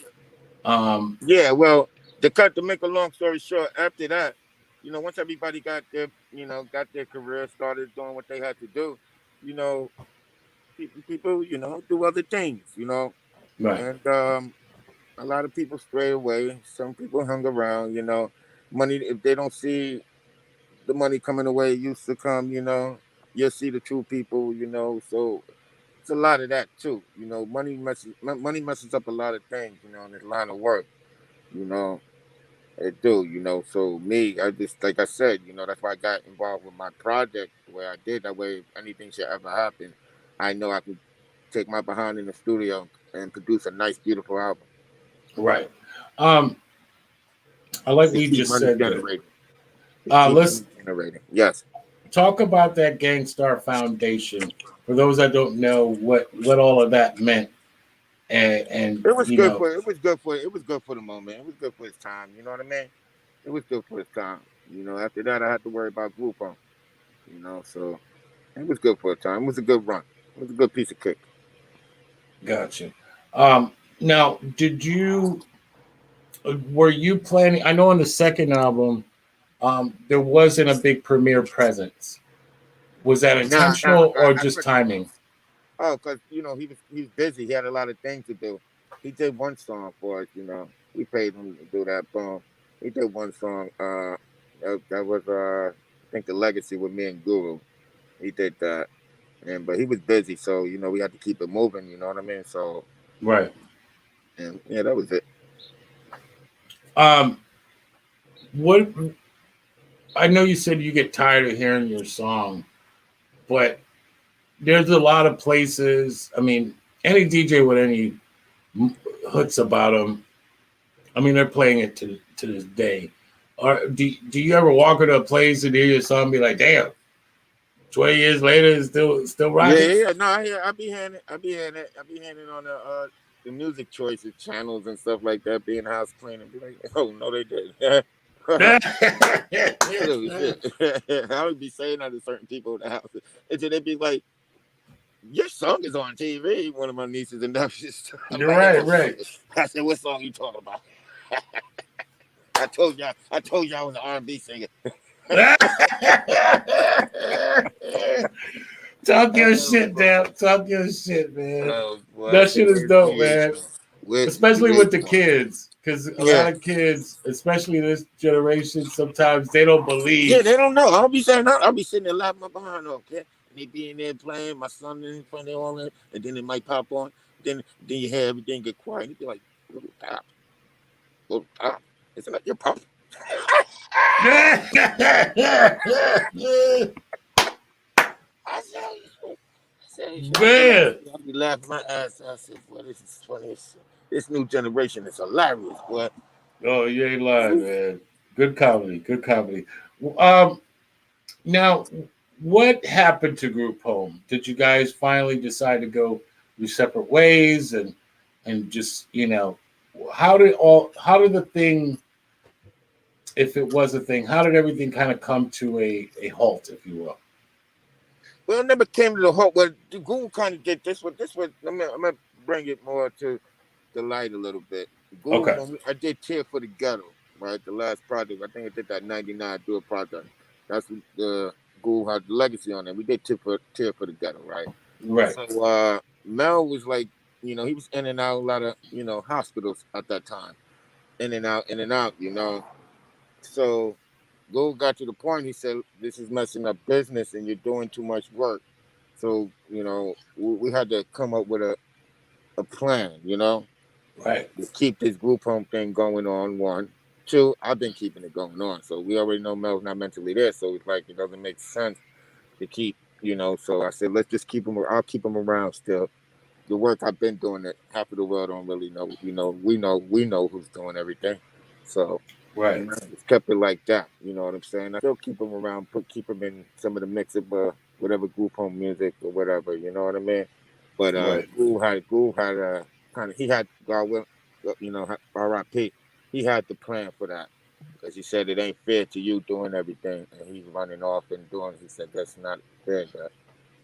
[SPEAKER 4] Um,
[SPEAKER 5] Yeah, well, to make a long story short, after that, once everybody got their career, started doing what they had to do, you know, people, do other things,
[SPEAKER 4] right,
[SPEAKER 5] and a lot of people strayed away. Some people hung around, money. If they don't see the money coming the way it used to come, you'll see the true people, So it's a lot of that too. Money messes up a lot of things, in this line of work, you know. It do, So me, I just like I said, that's why I got involved with my project the way I did. That way, if anything should ever happen, I know I could take my behind in the studio and produce a nice, beautiful album.
[SPEAKER 4] right. Um, I like what
[SPEAKER 5] It
[SPEAKER 4] you
[SPEAKER 5] keep
[SPEAKER 4] just
[SPEAKER 5] money
[SPEAKER 4] said there.
[SPEAKER 5] generating. It keep
[SPEAKER 4] Let's
[SPEAKER 5] money generating. Yes.
[SPEAKER 4] talk about that Gangstar Foundation. For those that don't know what all of that meant, and
[SPEAKER 5] It was good for the moment. It was good for his time. You know what I mean? It was good for his time. After that I had to worry about group home. So it was good for a time. It was a good run. It was a good piece of cake.
[SPEAKER 4] gotcha. Now, were you planning? I know on the second album, there wasn't a big premiere presence. Was that
[SPEAKER 5] Nah,
[SPEAKER 4] intentional or
[SPEAKER 5] I
[SPEAKER 4] just
[SPEAKER 5] put,
[SPEAKER 4] timing?
[SPEAKER 5] oh, because he was busy. He had a lot of things to do. He did one song for us. We paid him to do that. Boom. He did one song. That was I think the legacy with me and Guru. He did that, but he was busy, so we had to keep it moving. You know what I mean? So,
[SPEAKER 4] Right.
[SPEAKER 5] and yeah, that was it.
[SPEAKER 4] Um, what I know you said you get tired of hearing your song, but there's a lot of places. I mean, any DJ with any hooks about them, I mean, they're playing it to this day. Or do you ever walk into a place and hear your song and be like, damn, 20 years later, it's still
[SPEAKER 5] Yeah,
[SPEAKER 4] rocking?
[SPEAKER 5] yeah. No, I be hearing it. I be hearing it on the music choices channels and stuff like that. Being house cleaning, be like, oh no, they did. Really did. I would be saying that to certain people in the house, and then they'd be like, "Your song is on TV." One of my nieces and nephews. I'm
[SPEAKER 4] You're
[SPEAKER 5] like,
[SPEAKER 4] right,
[SPEAKER 5] "Oh
[SPEAKER 4] right.
[SPEAKER 5] shit!" I said, "What song you talking about?" I told y'all I was an R&B singer.
[SPEAKER 4] Talk your
[SPEAKER 5] Oh,
[SPEAKER 4] shit, Dap. Talk your shit, man.
[SPEAKER 5] boy, I
[SPEAKER 4] That
[SPEAKER 5] said,
[SPEAKER 4] shit is
[SPEAKER 5] "Where's the
[SPEAKER 4] dope, man.
[SPEAKER 5] VH1? Where's the
[SPEAKER 4] Especially with the
[SPEAKER 5] VH1?"
[SPEAKER 4] kids, because a lot
[SPEAKER 5] Yeah.
[SPEAKER 4] of kids, especially this generation, sometimes they don't
[SPEAKER 5] Yeah,
[SPEAKER 4] believe.
[SPEAKER 5] they don't know. I'll be saying that. I'll be sitting there laughing my behind off, okay? And they be in there playing, my son in front of all that, and then it might pop on. Then you hear everything get quiet. You be like, little pop, little pop. Isn't that your pop? I said,
[SPEAKER 4] Man,
[SPEAKER 5] I'll be laughing my ass. I said, boy, this is funny. This new generation is hilarious, boy.
[SPEAKER 4] oh, you ain't lying, man. Good comedy, good comedy. Um, Now, what happened to Group Home? Did you guys finally decide to go your separate ways and just how did the thing, if it was a thing, how did everything kind of come to a halt, if you will?
[SPEAKER 5] Well, it never came to the halt. Well, the Google kind of did this one. I'm gonna bring it more to the light a little bit.
[SPEAKER 4] Okay.
[SPEAKER 5] Google, I did Tear for the Ghetto, right? The last project. I think I did that 99 do a project. That's the Google had the legacy on it. We did Tear for the Ghetto, right?
[SPEAKER 4] Right.
[SPEAKER 5] So Mel was like, he was in and out a lot of, hospitals at that time. In and out. So Google got to the point, he said, this is messing up business and you're doing too much work. So, we had to come up with a plan,
[SPEAKER 4] Right.
[SPEAKER 5] to keep this group home thing going on. One. Two, I've been keeping it going on. So we already know Mel's not mentally there. So it's like, it doesn't make sense to keep, so I said, let's just keep him. I'll keep him around still. The work I've been doing it, half of the world don't really know. We know who's doing everything. So
[SPEAKER 4] Right.
[SPEAKER 5] just kept it like that. You know what I'm saying? I still keep him around, keep him in some of the mix of whatever group home music or whatever. You know what I mean? But
[SPEAKER 4] Right.
[SPEAKER 5] Ghoul had kind of, he had, God will, R.I.P. He had the plan for that because he said it ain't fair to you doing everything and he's running off and doing. He said that's not fair.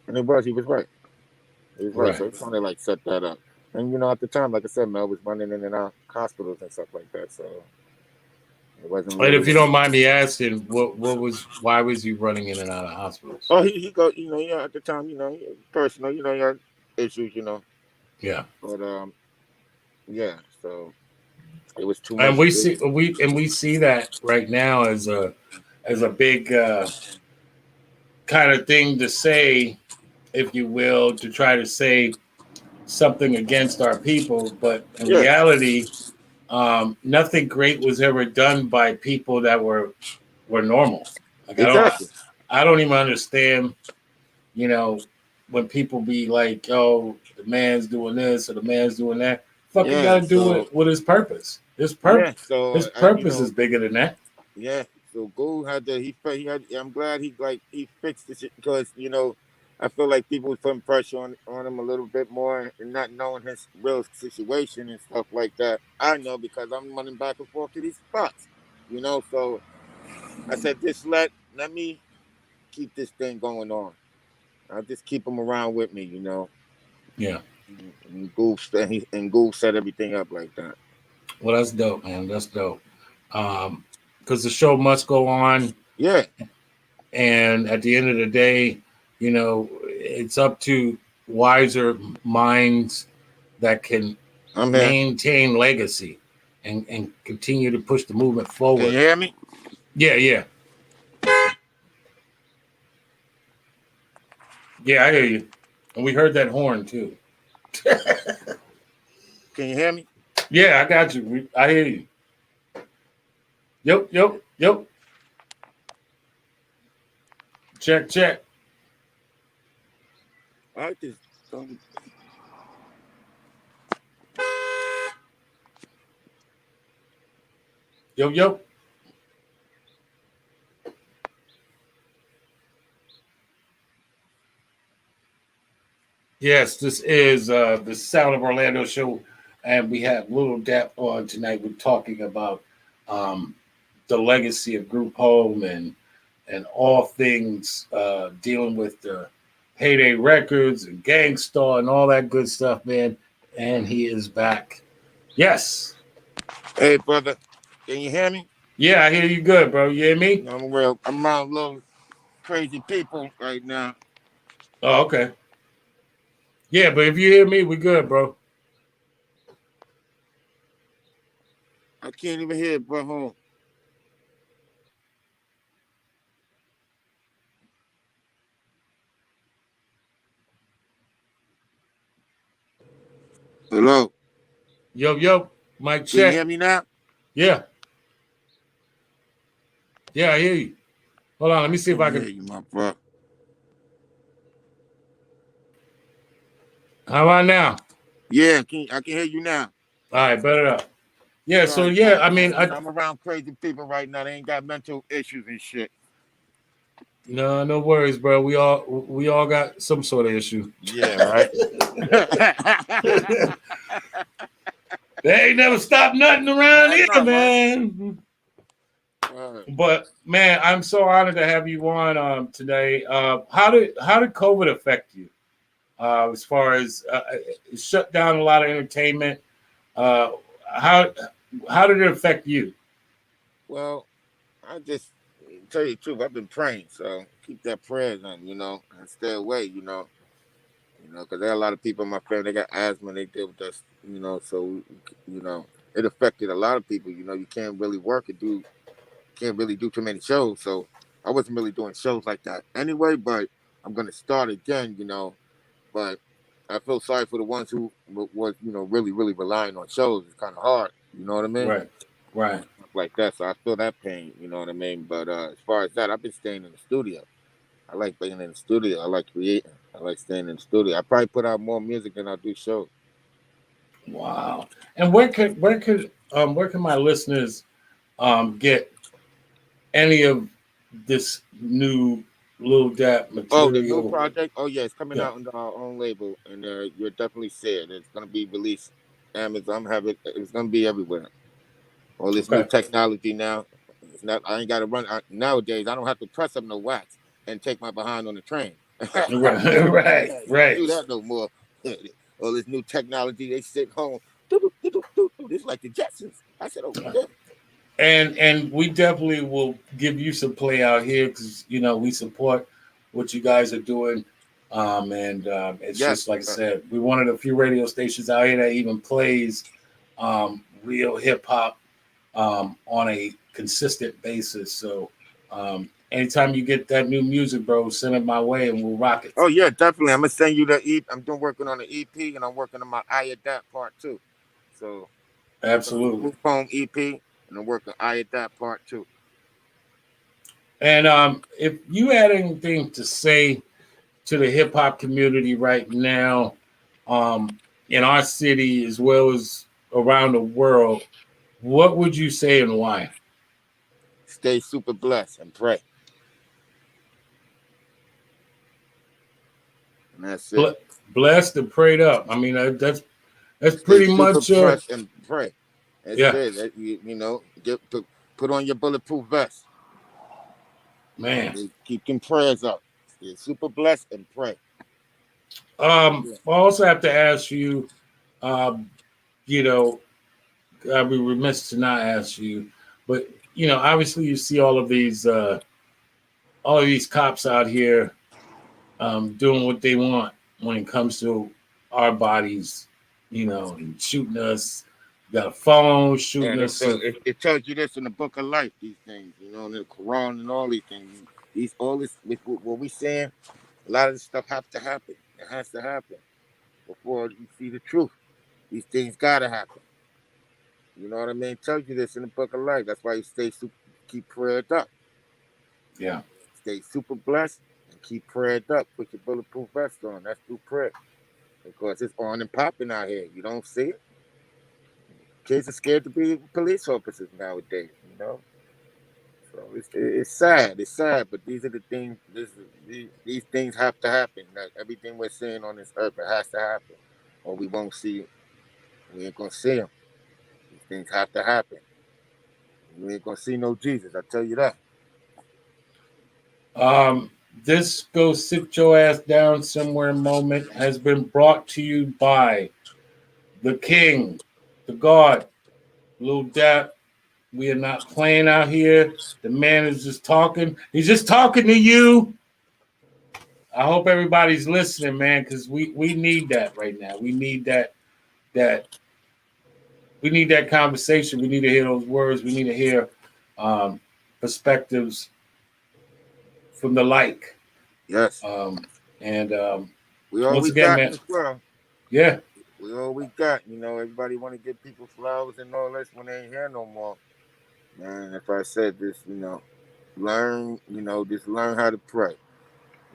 [SPEAKER 5] And he was right. He was right.
[SPEAKER 4] Right.
[SPEAKER 5] So he kind of like set that up. And at the time, like I said, Mel was running in and out hospitals and stuff like that. So it wasn't
[SPEAKER 4] And if
[SPEAKER 5] really.
[SPEAKER 4] you don't mind me asking, why was you running in and out of hospitals?
[SPEAKER 5] Oh, he go. Yeah. At the time, personal. He had issues.
[SPEAKER 4] Yeah.
[SPEAKER 5] But yeah. So it was too
[SPEAKER 4] And
[SPEAKER 5] much.
[SPEAKER 4] we see that right now as a big kind of thing to say, if you will, to try to say something against our people. But in
[SPEAKER 5] Yeah.
[SPEAKER 4] reality, nothing great was ever done by people that were normal. Like
[SPEAKER 5] Exactly.
[SPEAKER 4] I don't even understand, you know, when people be like, "Oh, the man's doing this or the man's doing that." Fucking got
[SPEAKER 5] Yeah.
[SPEAKER 4] to do
[SPEAKER 5] So
[SPEAKER 4] it with his purpose. His
[SPEAKER 5] yeah.
[SPEAKER 4] purpose.
[SPEAKER 5] So
[SPEAKER 4] His purpose is bigger than that.
[SPEAKER 5] yeah. So Gould had to. He had. I'm glad he fixed the shit because I feel like people was putting pressure on him a little bit more and not knowing his real situation and stuff like that. I know because I'm running back and forth to these spots. So I said, just let me keep this thing going on. I'll just keep him around with me.
[SPEAKER 4] Yeah.
[SPEAKER 5] And Gould set everything up like that.
[SPEAKER 4] Well, that's dope, man. That's dope. Because the show must go on,
[SPEAKER 5] Yeah.
[SPEAKER 4] and at the end of the day, you know, it's up to wiser minds that can
[SPEAKER 5] I'm here.
[SPEAKER 4] maintain legacy and continue to push the movement
[SPEAKER 5] Can
[SPEAKER 4] forward.
[SPEAKER 5] you hear me?
[SPEAKER 4] Yeah, yeah. Yeah, I hear you. And we heard that horn too.
[SPEAKER 5] Can you hear me?
[SPEAKER 4] Yeah, I got you. I hear you. Yep, yep, yep. Check, check.
[SPEAKER 5] I just don't.
[SPEAKER 4] Yep, yep. Yes, this is the Sound of Orlando show, and we have Little Dap on tonight. We're talking about um, the legacy of Group Home and all things dealing with the Payday Records and Gangstar and all that good stuff, man. And he is back. Yes.
[SPEAKER 5] Hey, brother, can you hear me?
[SPEAKER 4] Yeah, I hear you good, bro. You hear me?
[SPEAKER 5] I'm real. I'm around little crazy people right now.
[SPEAKER 4] Oh, okay. Yeah, but if you hear me, we good, bro.
[SPEAKER 5] I can't even hear it, bro. Hold on. Hello.
[SPEAKER 4] Yo, yo, mic
[SPEAKER 5] Can you
[SPEAKER 4] check.
[SPEAKER 5] hear me now?
[SPEAKER 4] Yeah. Yeah, I hear you. Hold on, let me see if I
[SPEAKER 5] hear
[SPEAKER 4] can.
[SPEAKER 5] you, my bro.
[SPEAKER 4] How about now?
[SPEAKER 5] Yeah, I can hear you now.
[SPEAKER 4] All right, better up. Yeah, so
[SPEAKER 5] Sorry
[SPEAKER 4] yeah,
[SPEAKER 5] about
[SPEAKER 4] I
[SPEAKER 5] that.
[SPEAKER 4] mean,
[SPEAKER 5] I'm around crazy people right now. They ain't got mental issues and shit.
[SPEAKER 4] no worries, bro. We all got some sort of issue.
[SPEAKER 5] Yeah, right.
[SPEAKER 4] They ain't never stopped nothing around
[SPEAKER 5] I
[SPEAKER 4] here,
[SPEAKER 5] know, right?
[SPEAKER 4] man. But man, I'm so honored to have you on today. How did COVID affect you? As far as it shut down a lot of entertainment. Uh, how how did it affect you?
[SPEAKER 5] Well, I just tell you the truth. I've been praying, so keep that prayers on, and stay away, because there are a lot of people in my family. They got asthma. They deal with this, So it affected a lot of people. You can't really work and can't really do too many shows. So I wasn't really doing shows like that anyway. But I'm gonna start again, But I feel sorry for the ones who was, really, really relying on shows. It's kind of hard. You know what I mean?
[SPEAKER 4] Right, right.
[SPEAKER 5] Like that. So I feel that pain. You know what I mean? But as far as that, I've been staying in the studio. I like being in the studio. I like creating. I like staying in the studio. I probably put out more music than I do shows.
[SPEAKER 4] Wow. And where can my listeners get any of this new Little Dap
[SPEAKER 5] Oh, the new
[SPEAKER 4] material?
[SPEAKER 5] project. Oh yeah, it's coming
[SPEAKER 4] Yeah.
[SPEAKER 5] out under our own label, and you'll definitely see it. It's gonna be released Amazon. Have it. It's gonna be everywhere. All this new
[SPEAKER 4] Okay.
[SPEAKER 5] technology now. It's not. I ain't got to run. Nowadays, I don't have to press up no wax and take my behind on the train.
[SPEAKER 4] Right, right,
[SPEAKER 5] You can't
[SPEAKER 4] right.
[SPEAKER 5] do that no more. All this new technology, they sit home. It's like the Jetsons. I said, oh shit.
[SPEAKER 4] And we definitely will give you some play out here because we support what you guys are doing. And it's
[SPEAKER 5] Yes.
[SPEAKER 4] just like I said, we're one of the few radio stations out here that even plays real hip hop on a consistent basis. So anytime you get that new music, bro, send it my way and we'll rock it.
[SPEAKER 5] Oh yeah, definitely. I'm gonna send you the EP. I'm doing working on the EP, and I'm working on my I Adapt part 2. So
[SPEAKER 4] Absolutely.
[SPEAKER 5] Group Home EP, and I'm working I Adapt part 2.
[SPEAKER 4] And if you had anything to say to the hip hop community right now, in our city as well as around the world, what would you say and why?
[SPEAKER 5] Stay super blessed and pray. And that's it.
[SPEAKER 4] Blessed and prayed up. I mean, that's
[SPEAKER 5] Stay
[SPEAKER 4] pretty
[SPEAKER 5] super
[SPEAKER 4] much.
[SPEAKER 5] blessed and pray. That's
[SPEAKER 4] Yeah,
[SPEAKER 5] it. Put on your bulletproof vest.
[SPEAKER 4] man.
[SPEAKER 5] Keep them prayers up. Stay super blessed and pray.
[SPEAKER 4] I also have to ask you. Um, you know, I'd be remiss to not ask you, but obviously you see all of these cops out here doing what they want when it comes to our bodies, and shooting us. Got a phone shooting
[SPEAKER 5] And
[SPEAKER 4] us.
[SPEAKER 5] it tells you this in the book of life, these things, in the Quran and all these things. All this, what we saying, a lot of this stuff have to happen. It has to happen before you see the truth. These things gotta happen. You know what I mean? It tells you this in the book of life. That's why you keep prayed up.
[SPEAKER 4] Yeah.
[SPEAKER 5] Stay super blessed and keep prayed up. Put your bulletproof vest on. That's through prayer. Because it's on and popping out here. You don't see it. Kids are scared to be police officers nowadays, So it's sad. It's sad, but these are the things. These things have to happen. Like everything we're seeing on this earth, it has to happen, or we won't see it. We ain't gonna see them. These things have to happen. We ain't gonna see no Jesus. I tell you that.
[SPEAKER 4] This Go Sit Your Ass Down Somewhere moment has been brought to you by the King, the God, Little Dap. We are not playing out here. The man is just talking. He's just talking to you. I hope everybody's listening, man, because we need that right now. We need that we need that conversation. We need to hear those words. We need to hear perspectives from the like.
[SPEAKER 5] Yes.
[SPEAKER 4] And
[SPEAKER 5] we all
[SPEAKER 4] once
[SPEAKER 5] we
[SPEAKER 4] again,
[SPEAKER 5] got
[SPEAKER 4] man,
[SPEAKER 5] in this world.
[SPEAKER 4] Yeah.
[SPEAKER 5] We all we got. Everybody want to give people flowers and all this when they ain't here no more. Man, if I said this, learn, just learn how to pray.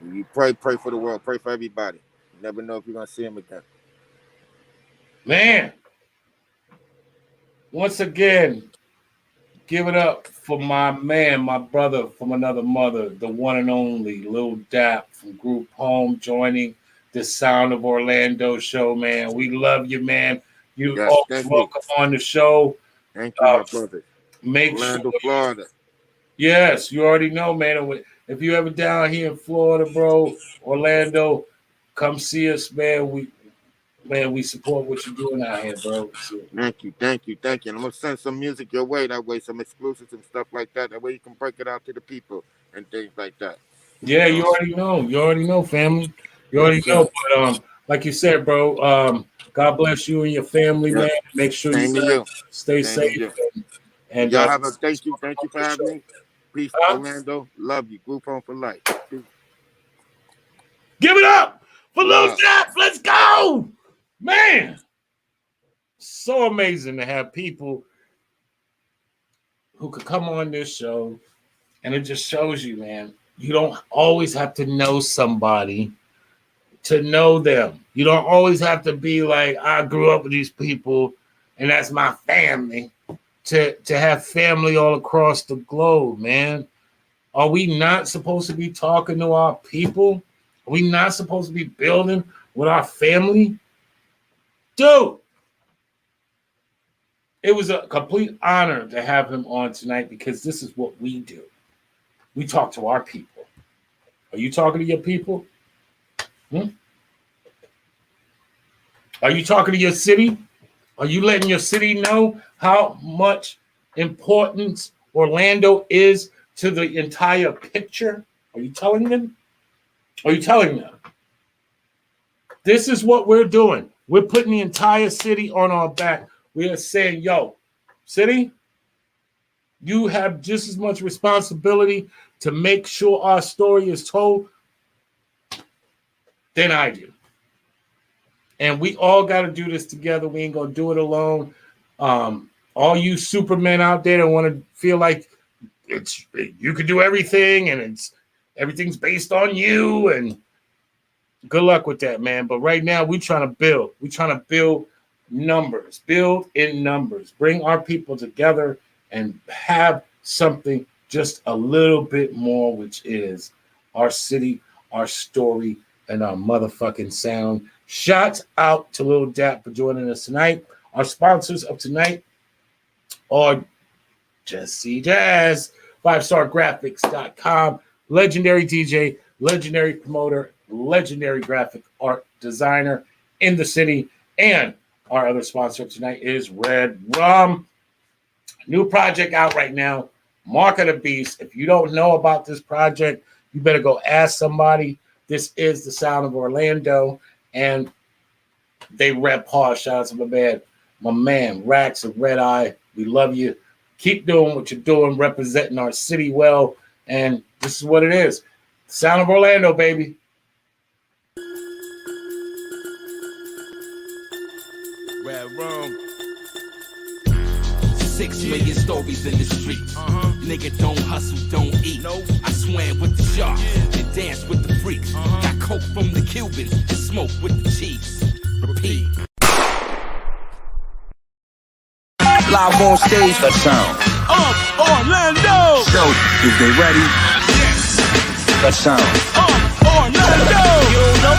[SPEAKER 5] When you pray for the world, pray for everybody. You never know if you're gonna see them again.
[SPEAKER 4] Man, once again, give it up for my man, my brother from another mother, the one and only Little Dap from Group Home, joining the Sound of Orlando show, man. We love you, man. You all welcome on the show.
[SPEAKER 5] Thank you, my brother.
[SPEAKER 4] Make
[SPEAKER 5] Orlando,
[SPEAKER 4] sure,
[SPEAKER 5] Florida.
[SPEAKER 4] Yes, you already know, man. If you ever down here in Florida, bro, Orlando, come see us, man. We support what you're doing out here, bro. So,
[SPEAKER 5] thank you. And I'm gonna send some music your way that way, some exclusives and stuff like that. That way you can break it out to the people and things like that.
[SPEAKER 4] Yeah, you already know. You already know, family. You already know. But like you said, bro, God bless you and your family, man. Make sure you stay safe. And
[SPEAKER 5] y'all have a thank you for having me. Peace, Orlando. Love you. Group Home for life. Peace.
[SPEAKER 4] Give it up for Little Dap. Let's go, man. So amazing to have people who could come on this show, and it just shows you, man. You don't always have to know somebody to know them. You don't always have to be like, I grew up with these people, and that's my family. To have family all across the globe, man. Are we not supposed to be talking to our people? Are we not supposed to be building with our family? Dude, it was a complete honor to have him on tonight because this is what we do. We talk to our people. Are you talking to your people? Are you talking to your city? Are you letting your city know how much importance Orlando is to the entire picture? Are you telling them? Are you telling them? This is what we're doing. We're putting the entire city on our back. We are saying, yo, city, you have just as much responsibility to make sure our story is told than I do. And we all got to do this together. We ain't going to do it alone. All you supermen out there that want to feel like you can do everything and everything's based on you, and good luck with that, man. But right now we're trying to build. We're trying to build numbers, build in numbers, bring our people together and have something just a little bit more, which is our city, our story, and our motherfucking sound. Shout out to Little Dap for joining us tonight. Our sponsors of tonight are Jesse Jazz, 5stargraphics.com, legendary DJ, legendary promoter, legendary graphic art designer in the city. And our other sponsor of tonight is Red Rum. New project out right now, Mark of the Beast. If you don't know about this project, you better go ask somebody. This is the sound of Orlando, and they rep hard. Shout out to my man, Rax of Red Eye. We love you. Keep doing what you're doing, representing our city well, and this is what it is. Sound of Orlando, baby.
[SPEAKER 2] Red Room. 6 million stories in the streets. Nigga don't hustle, don't eat. I swam with the sharks and danced with the freaks. Got coke from the Cubans and smoke with the chiefs. Repeat.
[SPEAKER 3] Live on stage, the sound.
[SPEAKER 1] Orlando.
[SPEAKER 3] So, is they ready?
[SPEAKER 1] Yes.
[SPEAKER 3] The sound.